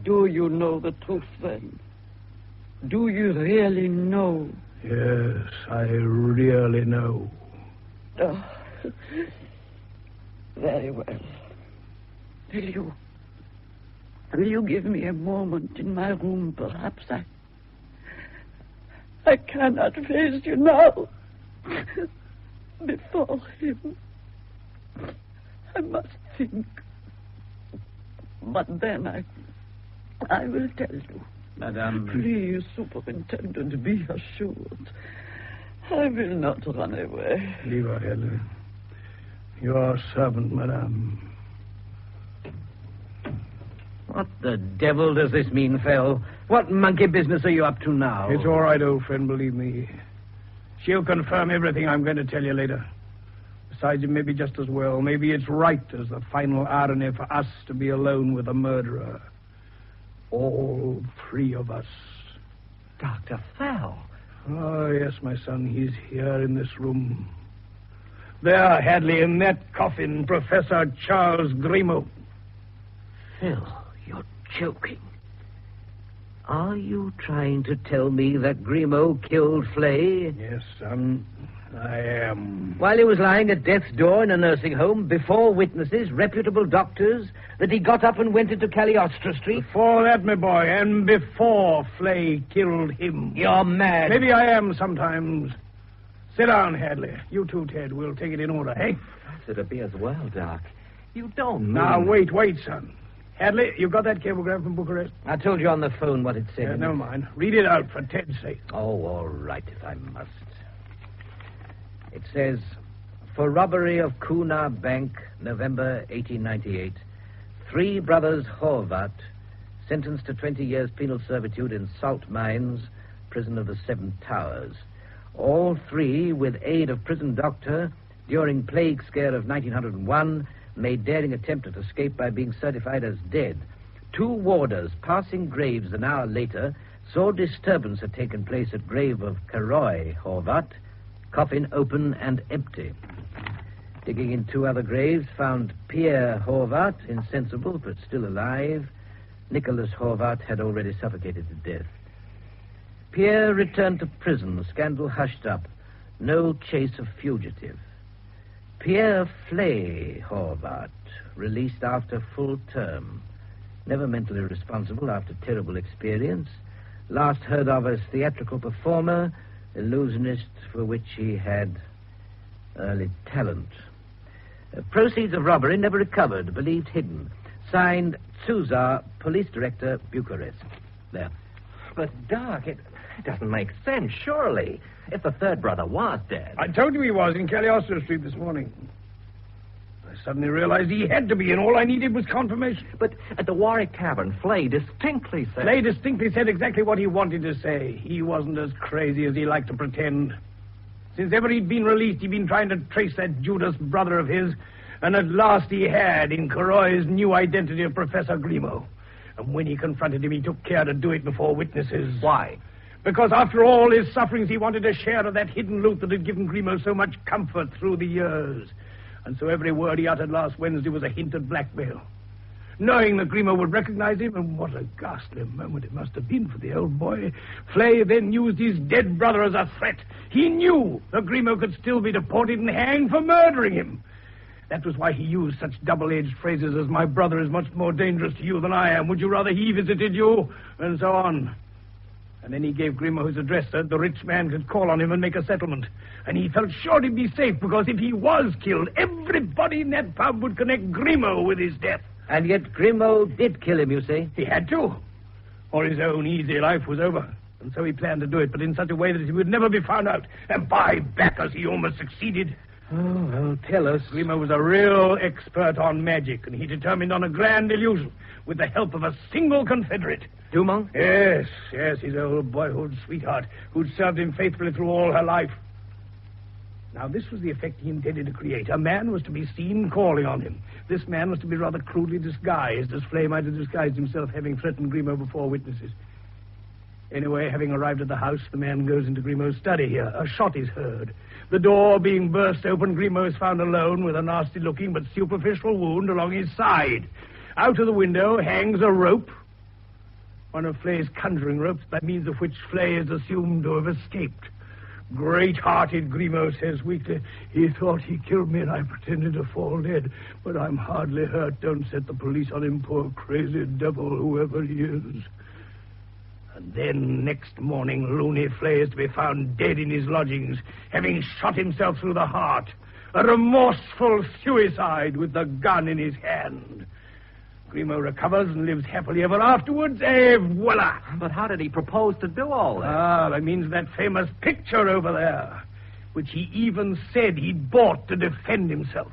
Do you know the truth, then? Do you really know?
Yes, I really know.
Oh, very well. Will you give me a moment in my room, perhaps? I cannot face you now. Before him. I must think. But then I will tell you.
Madame.
Please, Superintendent, be assured. I will not run away.
Leave her, Hadley. Your servant, Madame.
What the devil does this mean, Fell? What monkey business are you up to now?
It's all right, old friend, believe me. She'll confirm everything I'm going to tell you later. Besides, it may be just as well. Maybe it's right as the final irony for us to be alone with a murderer. All three of us.
Dr. Fell.
Oh, yes, my son. He's here in this room. There, Hadley, in that coffin, Professor Charles Grimaud.
Phil, you're joking. Are you trying to tell me that Grimaud killed Flay?
Yes, son, I am.
While he was lying at death's door in a nursing home, before witnesses, reputable doctors, that he got up and went into Cagliostro Street?
Before that, my boy, and before Flay killed him.
You're mad.
Maybe I am sometimes. Sit down, Hadley. You too, Ted. We'll take it in order, eh?
It'll be as well, Doc. You don't mean...
Now, wait, son. Hadley, you got that cablegram from Bucharest?
I told you on the phone what it said.
Never mind. Read it out for Ted's sake.
Oh, all right, if I must. It says, for robbery of Cunard Bank, November 1898, 3 brothers Horvath, sentenced to 20 years penal servitude in salt mines, prison of the Seven Towers. All 3, with aid of prison doctor, during plague scare of 1901, made daring attempt at escape by being certified as dead. 2 warders, passing graves an hour later, saw disturbance had taken place at grave of Karoy Horvath, coffin open and empty. Digging in 2 other graves, found Pierre Horvath, insensible but still alive. Nicholas Horvath had already suffocated to death. Pierre returned to prison, scandal hushed up. No chase of fugitive. Pierre Flay Horvath, released after full term. Never mentally responsible after terrible experience. Last heard of as theatrical performer, illusionist for which he had early talent. Proceeds of robbery never recovered, believed hidden. Signed, Tsuzar, Police Director, Bucharest. There.
But, Doc, it doesn't make sense, surely. If the third brother was dead.
I told you he was in Cagliostro Street this morning. I suddenly realized he had to be, and all I needed was confirmation.
But at the Warwick Tavern, Flay distinctly said...
Flay distinctly said exactly what he wanted to say. He wasn't as crazy as he liked to pretend. Since ever he'd been released, he'd been trying to trace that Judas brother of his, and at last he had in Carroy's new identity of Professor Grimaud. And when he confronted him, he took care to do it before witnesses.
Why?
Because after all his sufferings, he wanted a share of that hidden loot that had given Grimaud so much comfort through the years. And so every word he uttered last Wednesday was a hint of blackmail. Knowing that Grimaud would recognize him, and what a ghastly moment it must have been for the old boy, Flay then used his dead brother as a threat. He knew that Grimaud could still be deported and hanged for murdering him. That was why he used such double-edged phrases as, my brother is much more dangerous to you than I am. Would you rather he visited you? And so on. And then he gave Grimaud his address so the rich man could call on him and make a settlement. And he felt sure he'd be safe, because if he was killed, everybody in that pub would connect Grimaud with his death.
And yet Grimaud did kill him, you say?
He had to, or his own easy life was over. And so he planned to do it, but in such a way that he would never be found out. And by backers, he almost succeeded.
Oh, well, tell us.
Grimaud was a real expert on magic, and he determined on a grand illusion with the help of a single confederate.
Dumont?
Yes, his old boyhood sweetheart, who'd served him faithfully through all her life. Now, this was the effect he intended to create. A man was to be seen calling on him. This man was to be rather crudely disguised, as Flay might have disguised himself, having threatened Grimaud before witnesses. Anyway, having arrived at the house, the man goes into Grimaud's study here. A shot is heard. The door being burst open, Grimaud is found alone with a nasty-looking but superficial wound along his side. Out of the window hangs a rope, one of Flay's conjuring ropes, by means of which Flay is assumed to have escaped. Great-hearted, Grimaud says weakly, he thought he killed me and I pretended to fall dead, but I'm hardly hurt. Don't set the police on him, poor crazy devil, whoever he is. And then next morning, loony Flay is to be found dead in his lodgings, having shot himself through the heart. A remorseful suicide with the gun in his hand. Grimaud recovers and lives happily ever afterwards, et voila.
But how did he propose to do all that?
That means that famous picture over there, which he even said he'd bought to defend himself.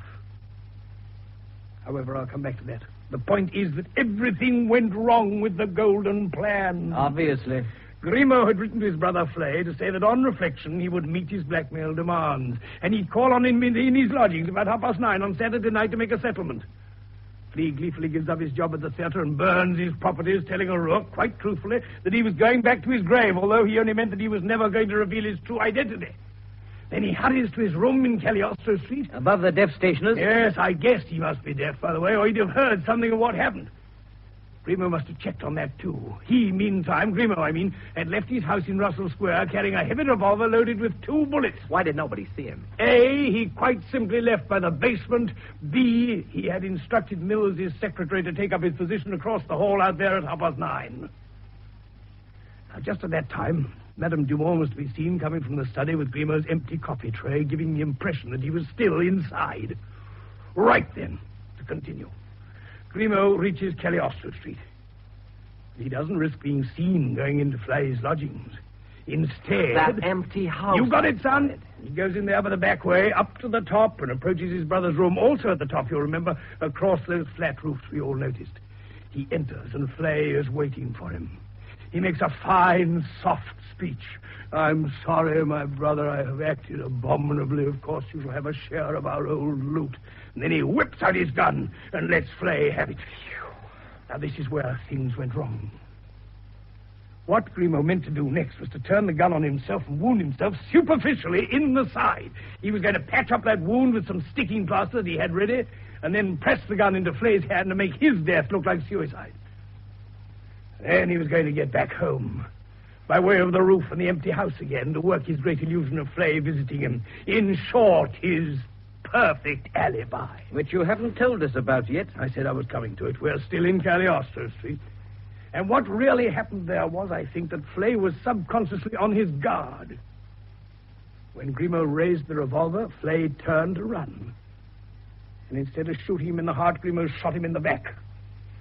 However, I'll come back to that. The point is that everything went wrong with the golden plan.
Obviously.
Grimaud had written to his brother Flay to say that on reflection he would meet his blackmail demands, and he'd call on him in his lodgings about 9:30 on Saturday night to make a settlement. Flea gleefully gives up his job at the theatre and burns his properties, telling O'Rourke, quite truthfully, that he was going back to his grave, although he only meant that he was never going to reveal his true identity. Then he hurries to his room in Cagliostro Street.
Above the deaf stationers?
Yes, I guessed he must be deaf, by the way, or he'd have heard something of what happened. Grimaud must have checked on that, too. He, meantime, Grimaud, had left his house in Russell Square carrying a heavy revolver loaded with 2 bullets.
Why did nobody see him?
A, he quite simply left by the basement. B, he had instructed Mills, his secretary, to take up his position across the hall out there at 9:30. Now, just at that time, Madame Dumont was to be seen coming from the study with Grimaud's empty coffee tray, giving the impression that he was still inside. Right then, to continue. Grimaud reaches Cagliostro Street. He doesn't risk being seen going into Flay's lodgings. Instead...
That empty house.
You got it, son. He goes in there by the back way, up to the top, and approaches his brother's room, also at the top, you'll remember, across those flat roofs we all noticed. He enters, and Flay is waiting for him. He makes a fine, soft speech. I'm sorry, my brother, I have acted abominably. Of course, you shall have a share of our old loot. And then he whips out his gun and lets Flay have it. Now, this is where things went wrong. What Grimaud meant to do next was to turn the gun on himself and wound himself superficially in the side. He was going to patch up that wound with some sticking plaster that he had ready, and then press the gun into Flay's hand to make his death look like suicide. Then he was going to get back home, by way of the roof and the empty house again, to work his great illusion of Flay visiting him. In short, his perfect alibi.
Which you haven't told us about yet.
I said I was coming to it. We're still in Cagliostro Street. And what really happened there was, I think, that Flay was subconsciously on his guard. When Grimaud raised the revolver, Flay turned to run. And instead of shooting him in the heart, Grimaud shot him in the back,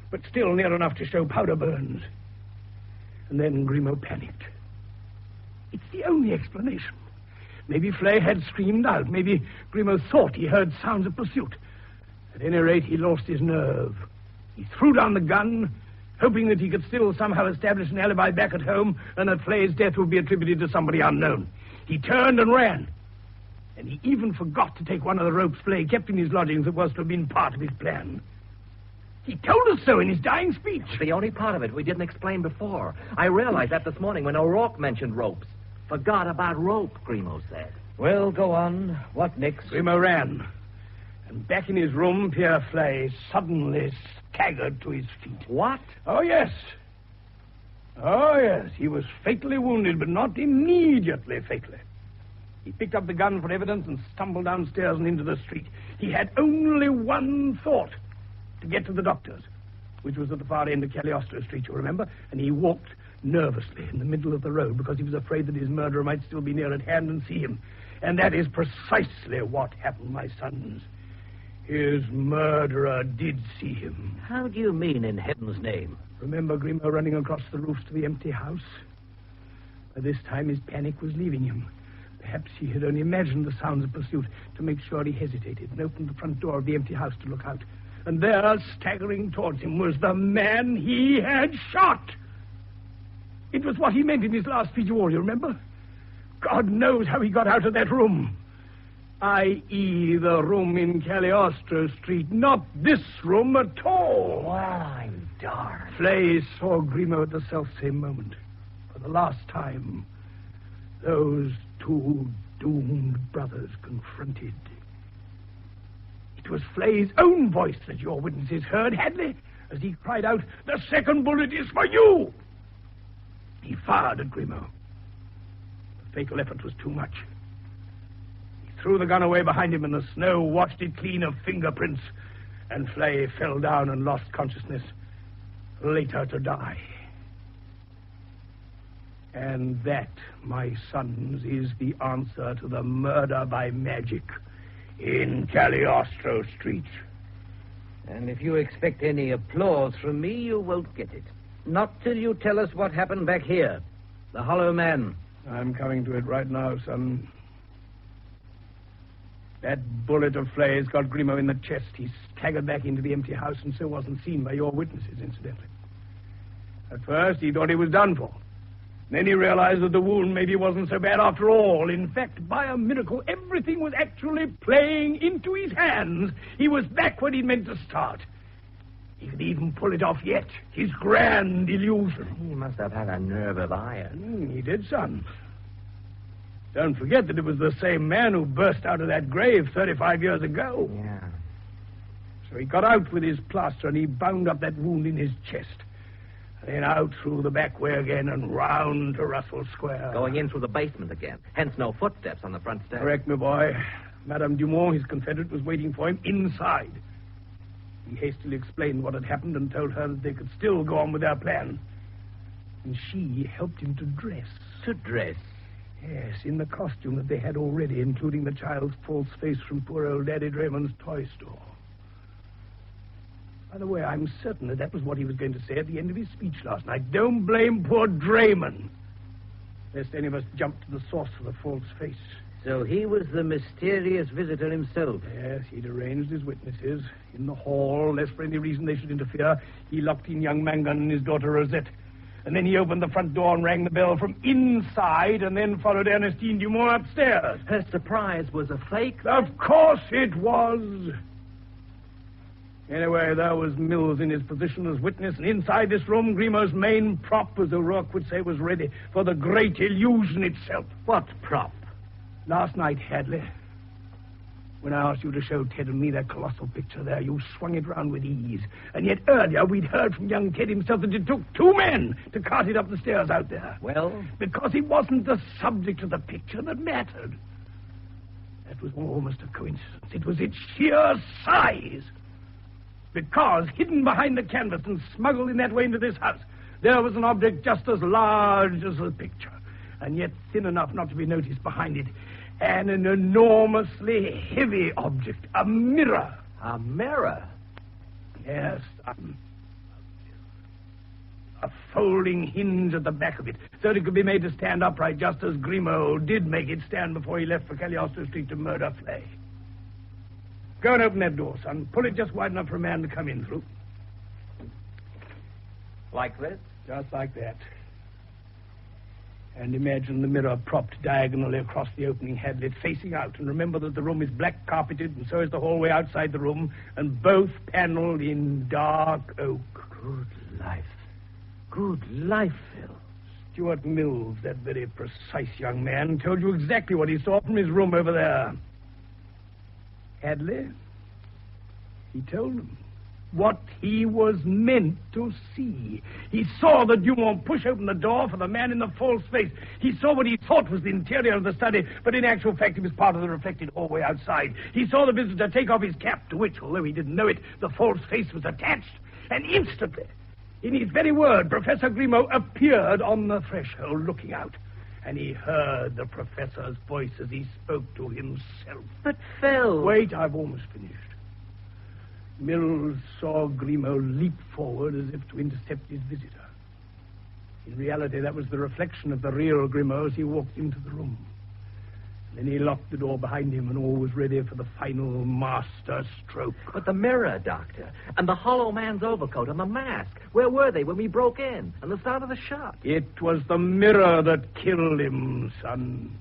but still near enough to show powder burns. And then Grimaud panicked. It's the only explanation. Maybe Flay had screamed out. Maybe Grimaud thought he heard sounds of pursuit. At any rate, he lost his nerve. He threw down the gun, hoping that he could still somehow establish an alibi back at home and that Flay's death would be attributed to somebody unknown. He turned and ran. And he even forgot to take one of the ropes Flay kept in his lodgings that was to have been part of his plan. He told us so in his dying speech.
The only part of it we didn't explain before. I realized that this morning when O'Rourke mentioned ropes. Forgot about rope, Grimo said.
Well, go on. What next?
Grimo ran. And back in his room, Pierre Flay suddenly staggered to his feet.
What?
Oh, yes. Oh, yes. He was fatally wounded, but not immediately fatally. He picked up the gun for evidence and stumbled downstairs and into the street. He had only one thought: to get to the doctor's, which was at the far end of Cagliostro Street, you remember, and he walked nervously in the middle of the road because he was afraid that his murderer might still be near at hand and see him. And that is precisely what happened, my sons. His murderer did see him.
How do you mean, in heaven's name?
Remember Grimo running across the roofs to the empty house? By this time his panic was leaving him. Perhaps he had only imagined the sounds of pursuit. To make sure, he hesitated and opened the front door of the empty house to look out. And there, staggering towards him, was the man he had shot. It was what he meant in his last speech, you remember? God knows how he got out of that room. I.e., the room in Cagliostro Street, not this room at all.
Well, I'm darned.
Flay saw Grimo at the self-same moment. For the last time, those two doomed brothers confronted. It was Flay's own voice that your witnesses heard, Hadley, as he cried out, "The second bullet is for you!" He fired at Grimo. The fatal effort was too much. He threw the gun away behind him, and the snow washed it clean of fingerprints, and Flay fell down and lost consciousness, later to die. And that, my sons, is the answer to the murder by magic in Cagliostro Street.
And if you expect any applause from me, you won't get it. Not till you tell us what happened back here. The Hollow Man.
I'm coming to it right now, son. That bullet of Flay's got Grimo in the chest. He staggered back into the empty house and so wasn't seen by your witnesses, incidentally. At first, he thought he was done for. Then he realized that the wound maybe wasn't so bad after all. In fact, by a miracle, everything was actually playing into his hands. He was back when he meant to start. He could even pull it off yet. His grand illusion.
He must have had a nerve of iron.
He did, son. Don't forget that it was the same man who burst out of that grave 35 years ago.
Yeah.
So he got out with his plaster and he bound up that wound in his chest. Then out through the back way again and round to Russell Square.
Going in through the basement again. Hence no footsteps on the front steps.
Correct, my boy. Madame Dumont, his confederate, was waiting for him inside. He hastily explained what had happened and told her that they could still go on with their plan. And she helped him to dress.
To dress?
Yes, in the costume that they had already, including the child's false face from poor old Daddy Draymond's toy store. By the way, I'm certain that was what he was going to say at the end of his speech last night. Don't blame poor Draymond, lest any of us jump to the source of the false face.
So he was the mysterious visitor himself.
Yes, he'd arranged his witnesses in the hall, lest for any reason they should interfere. He locked in young Mangan and his daughter Rosette. And then he opened the front door and rang the bell from inside, and then followed Ernestine Dumont upstairs.
Her surprise was a fake?
Of course it was. Anyway, there was Mills in his position as witness, and inside this room, Grimo's main prop, as O'Rourke would say, was ready for the great illusion itself.
What prop?
Last night, Hadley, when I asked you to show Ted and me that colossal picture there, you swung it round with ease. And yet earlier, we'd heard from young Ted himself that it took 2 men to cart it up the stairs out there.
Well?
Because it wasn't the subject of the picture that mattered. That was almost a coincidence. It was its sheer size. Because, hidden behind the canvas and smuggled in that way into this house, there was an object just as large as the picture, and yet thin enough not to be noticed behind it. And an enormously heavy object, a mirror.
A mirror?
Yes, a folding hinge at the back of it, so it could be made to stand upright, just as Grimo did make it stand before he left for Cagliostro Street to murder Flay. Go and open that door, son. Pull it just wide enough for a man to come in through.
Like this?
Just like that. And imagine the mirror propped diagonally across the opening Hadley, facing out. And remember that the room is black carpeted, and so is the hallway outside the room, and both paneled in dark oak.
Good life. Good life, Phil.
Stuart Mills, that very precise young man, told you exactly what he saw from his room over there. Hadley, he told him what he was meant to see. He saw the Dumont push open the door for the man in the false face. He saw what he thought was the interior of the study, but in actual fact it was part of the reflected hallway outside. He saw the visitor take off his cap, to which, although he didn't know it, the false face was attached. And instantly, in his very word, Professor Grimaud appeared on the threshold looking out. And he heard the professor's voice as he spoke to himself.
But Phil...
Wait, I've almost finished. Mills saw Grimaud leap forward as if to intercept his visitor. In reality, that was the reflection of the real Grimaud as he walked into the room. Then he locked the door behind him, and all was ready for the final master stroke.
But the mirror, Doctor, and the hollow man's overcoat and the mask. Where were they when we broke in? And the sound of the shot?
It was the mirror that killed him, son.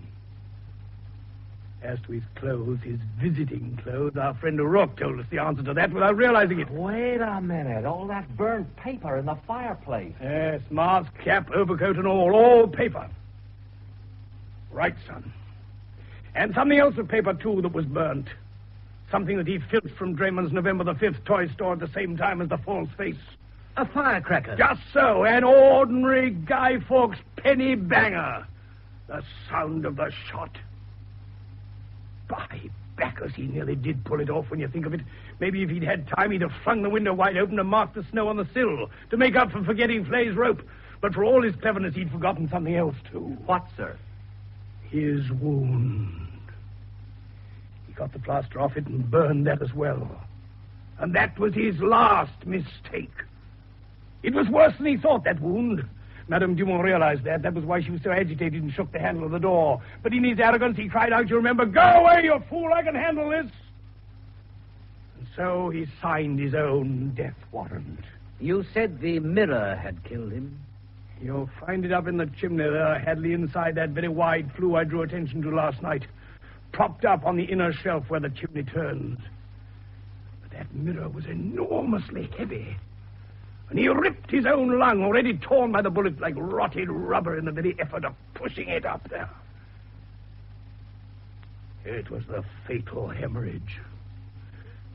As to his clothes, his visiting clothes, our friend O'Rourke told us the answer to that without realizing it.
Wait a minute. All that burnt paper in the fireplace.
Yes, mask, cap, overcoat, and all paper. Right, son. And something else of paper, too, that was burnt. Something that he filched from Draymond's November the 5th toy store at the same time as the false face.
A firecracker.
Just so. An ordinary Guy Fawkes penny banger. The sound of the shot. By backers, he nearly did pull it off when you think of it. Maybe if he'd had time, he'd have flung the window wide open and marked the snow on the sill to make up for forgetting Flay's rope. But for all his cleverness, he'd forgotten something else, too.
What, sir?
His wound. He got the plaster off it and burned that as well. And that was his last mistake. It was worse than he thought, that wound. Madame Dumont realized that. That was why she was so agitated and shook the handle of the door. But in his arrogance, he cried out, "You remember, go away, you fool, I can handle this." And so he signed his own death warrant.
You said the mirror had killed him?
You'll find it up in the chimney there, Hadley, inside that very wide flue I drew attention to last night. Propped up on the inner shelf where the chimney turns. But that mirror was enormously heavy. And he ripped his own lung, already torn by the bullet, like rotted rubber in the very effort of pushing it up there. It was the fatal hemorrhage.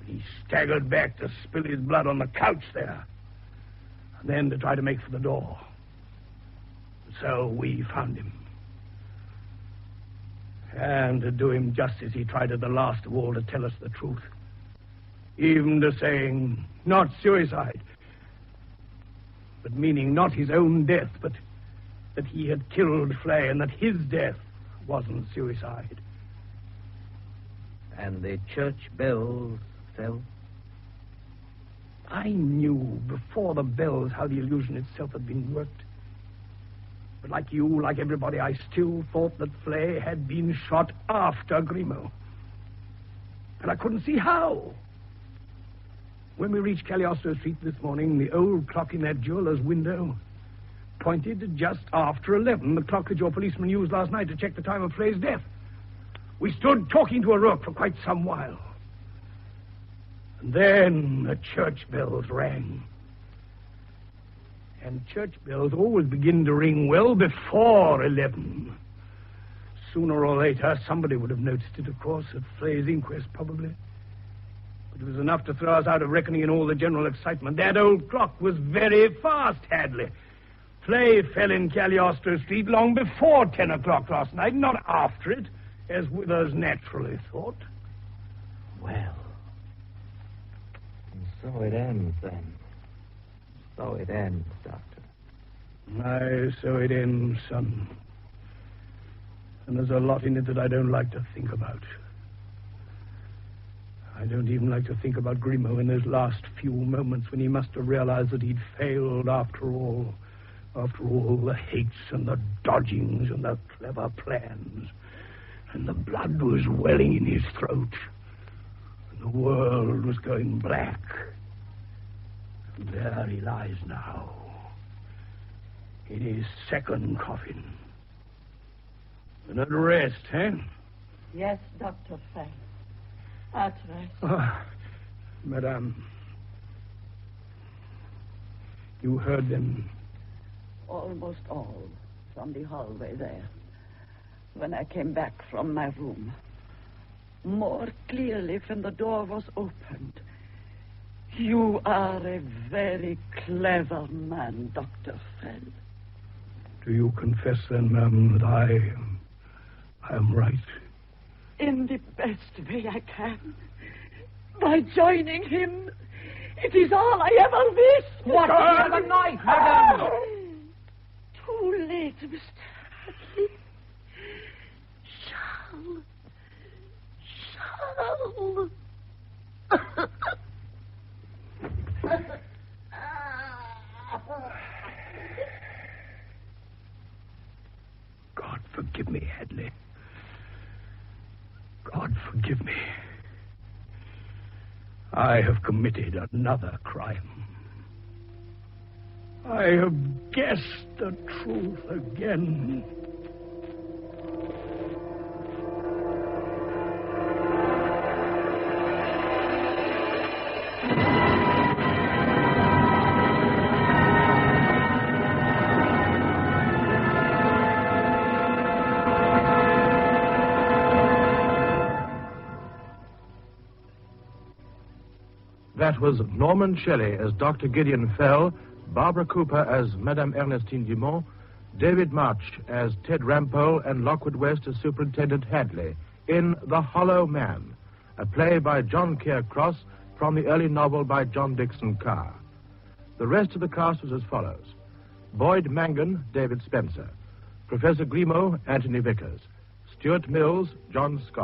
He staggered back to spill his blood on the couch there. And then to try to make for the door. So we found him. And to do him justice, he tried at the last of all to tell us the truth. Even to saying, not suicide, but meaning not his own death, but that he had killed Flay and that his death wasn't suicide.
And the church bells fell?
I knew before the bells how the illusion itself had been worked. But like you, like everybody, I still thought that Flay had been shot after Grimaud. And I couldn't see how. When we reached Cagliostro Street this morning, the old clock in that jeweler's window pointed to just after 11, the clock that your policeman used last night to check the time of Flay's death. We stood talking to O'Rourke for quite some while. And then the church bells rang. And church bells always begin to ring well before 11. Sooner or later, somebody would have noticed it, of course, at Flay's inquest, probably. But it was enough to throw us out of reckoning in all the general excitement. That old clock was very fast, Hadley. Flay fell in Cagliostro Street long before 10 o'clock last night, not after it, as Withers naturally thought.
Well, and so it ends, then. So it ends, Doctor.
Aye, so it ends, son. And there's a lot in it that I don't like to think about. I don't even like to think about Grimaud in those last few moments when he must have realized that he'd failed after all. After all the hates and the dodgings and the clever plans. And the blood was welling in his throat. And the world was going black. And there he lies now. In his second coffin. And at rest, eh?
Yes, Dr. Fell. At rest.
Madame, you heard them?
Almost all from the hallway there. When I came back from my room. More clearly when the door was opened. You are a very clever man, Dr. Fell.
Do you confess then, ma'am, that I am right?
In the best way I can. By joining him. It is all I ever wish.
What is the knife, madame?
Too late, Mr. Hadley. Shall.
God forgive me, Hadley. God forgive me. I have committed another crime. I have guessed the truth again.
That was Norman Shelley as Dr. Gideon Fell, Barbara Cooper as Madame Ernestine Dumont, David March as Ted Rampole, and Lockwood West as Superintendent Hadley in The Hollow Man, a play by John Caircross from the early novel by John Dickson Carr. The rest of the cast was as follows. Boyd Mangan, David Spencer. Professor Grimaud, Anthony Vickers. Stuart Mills, John Scott.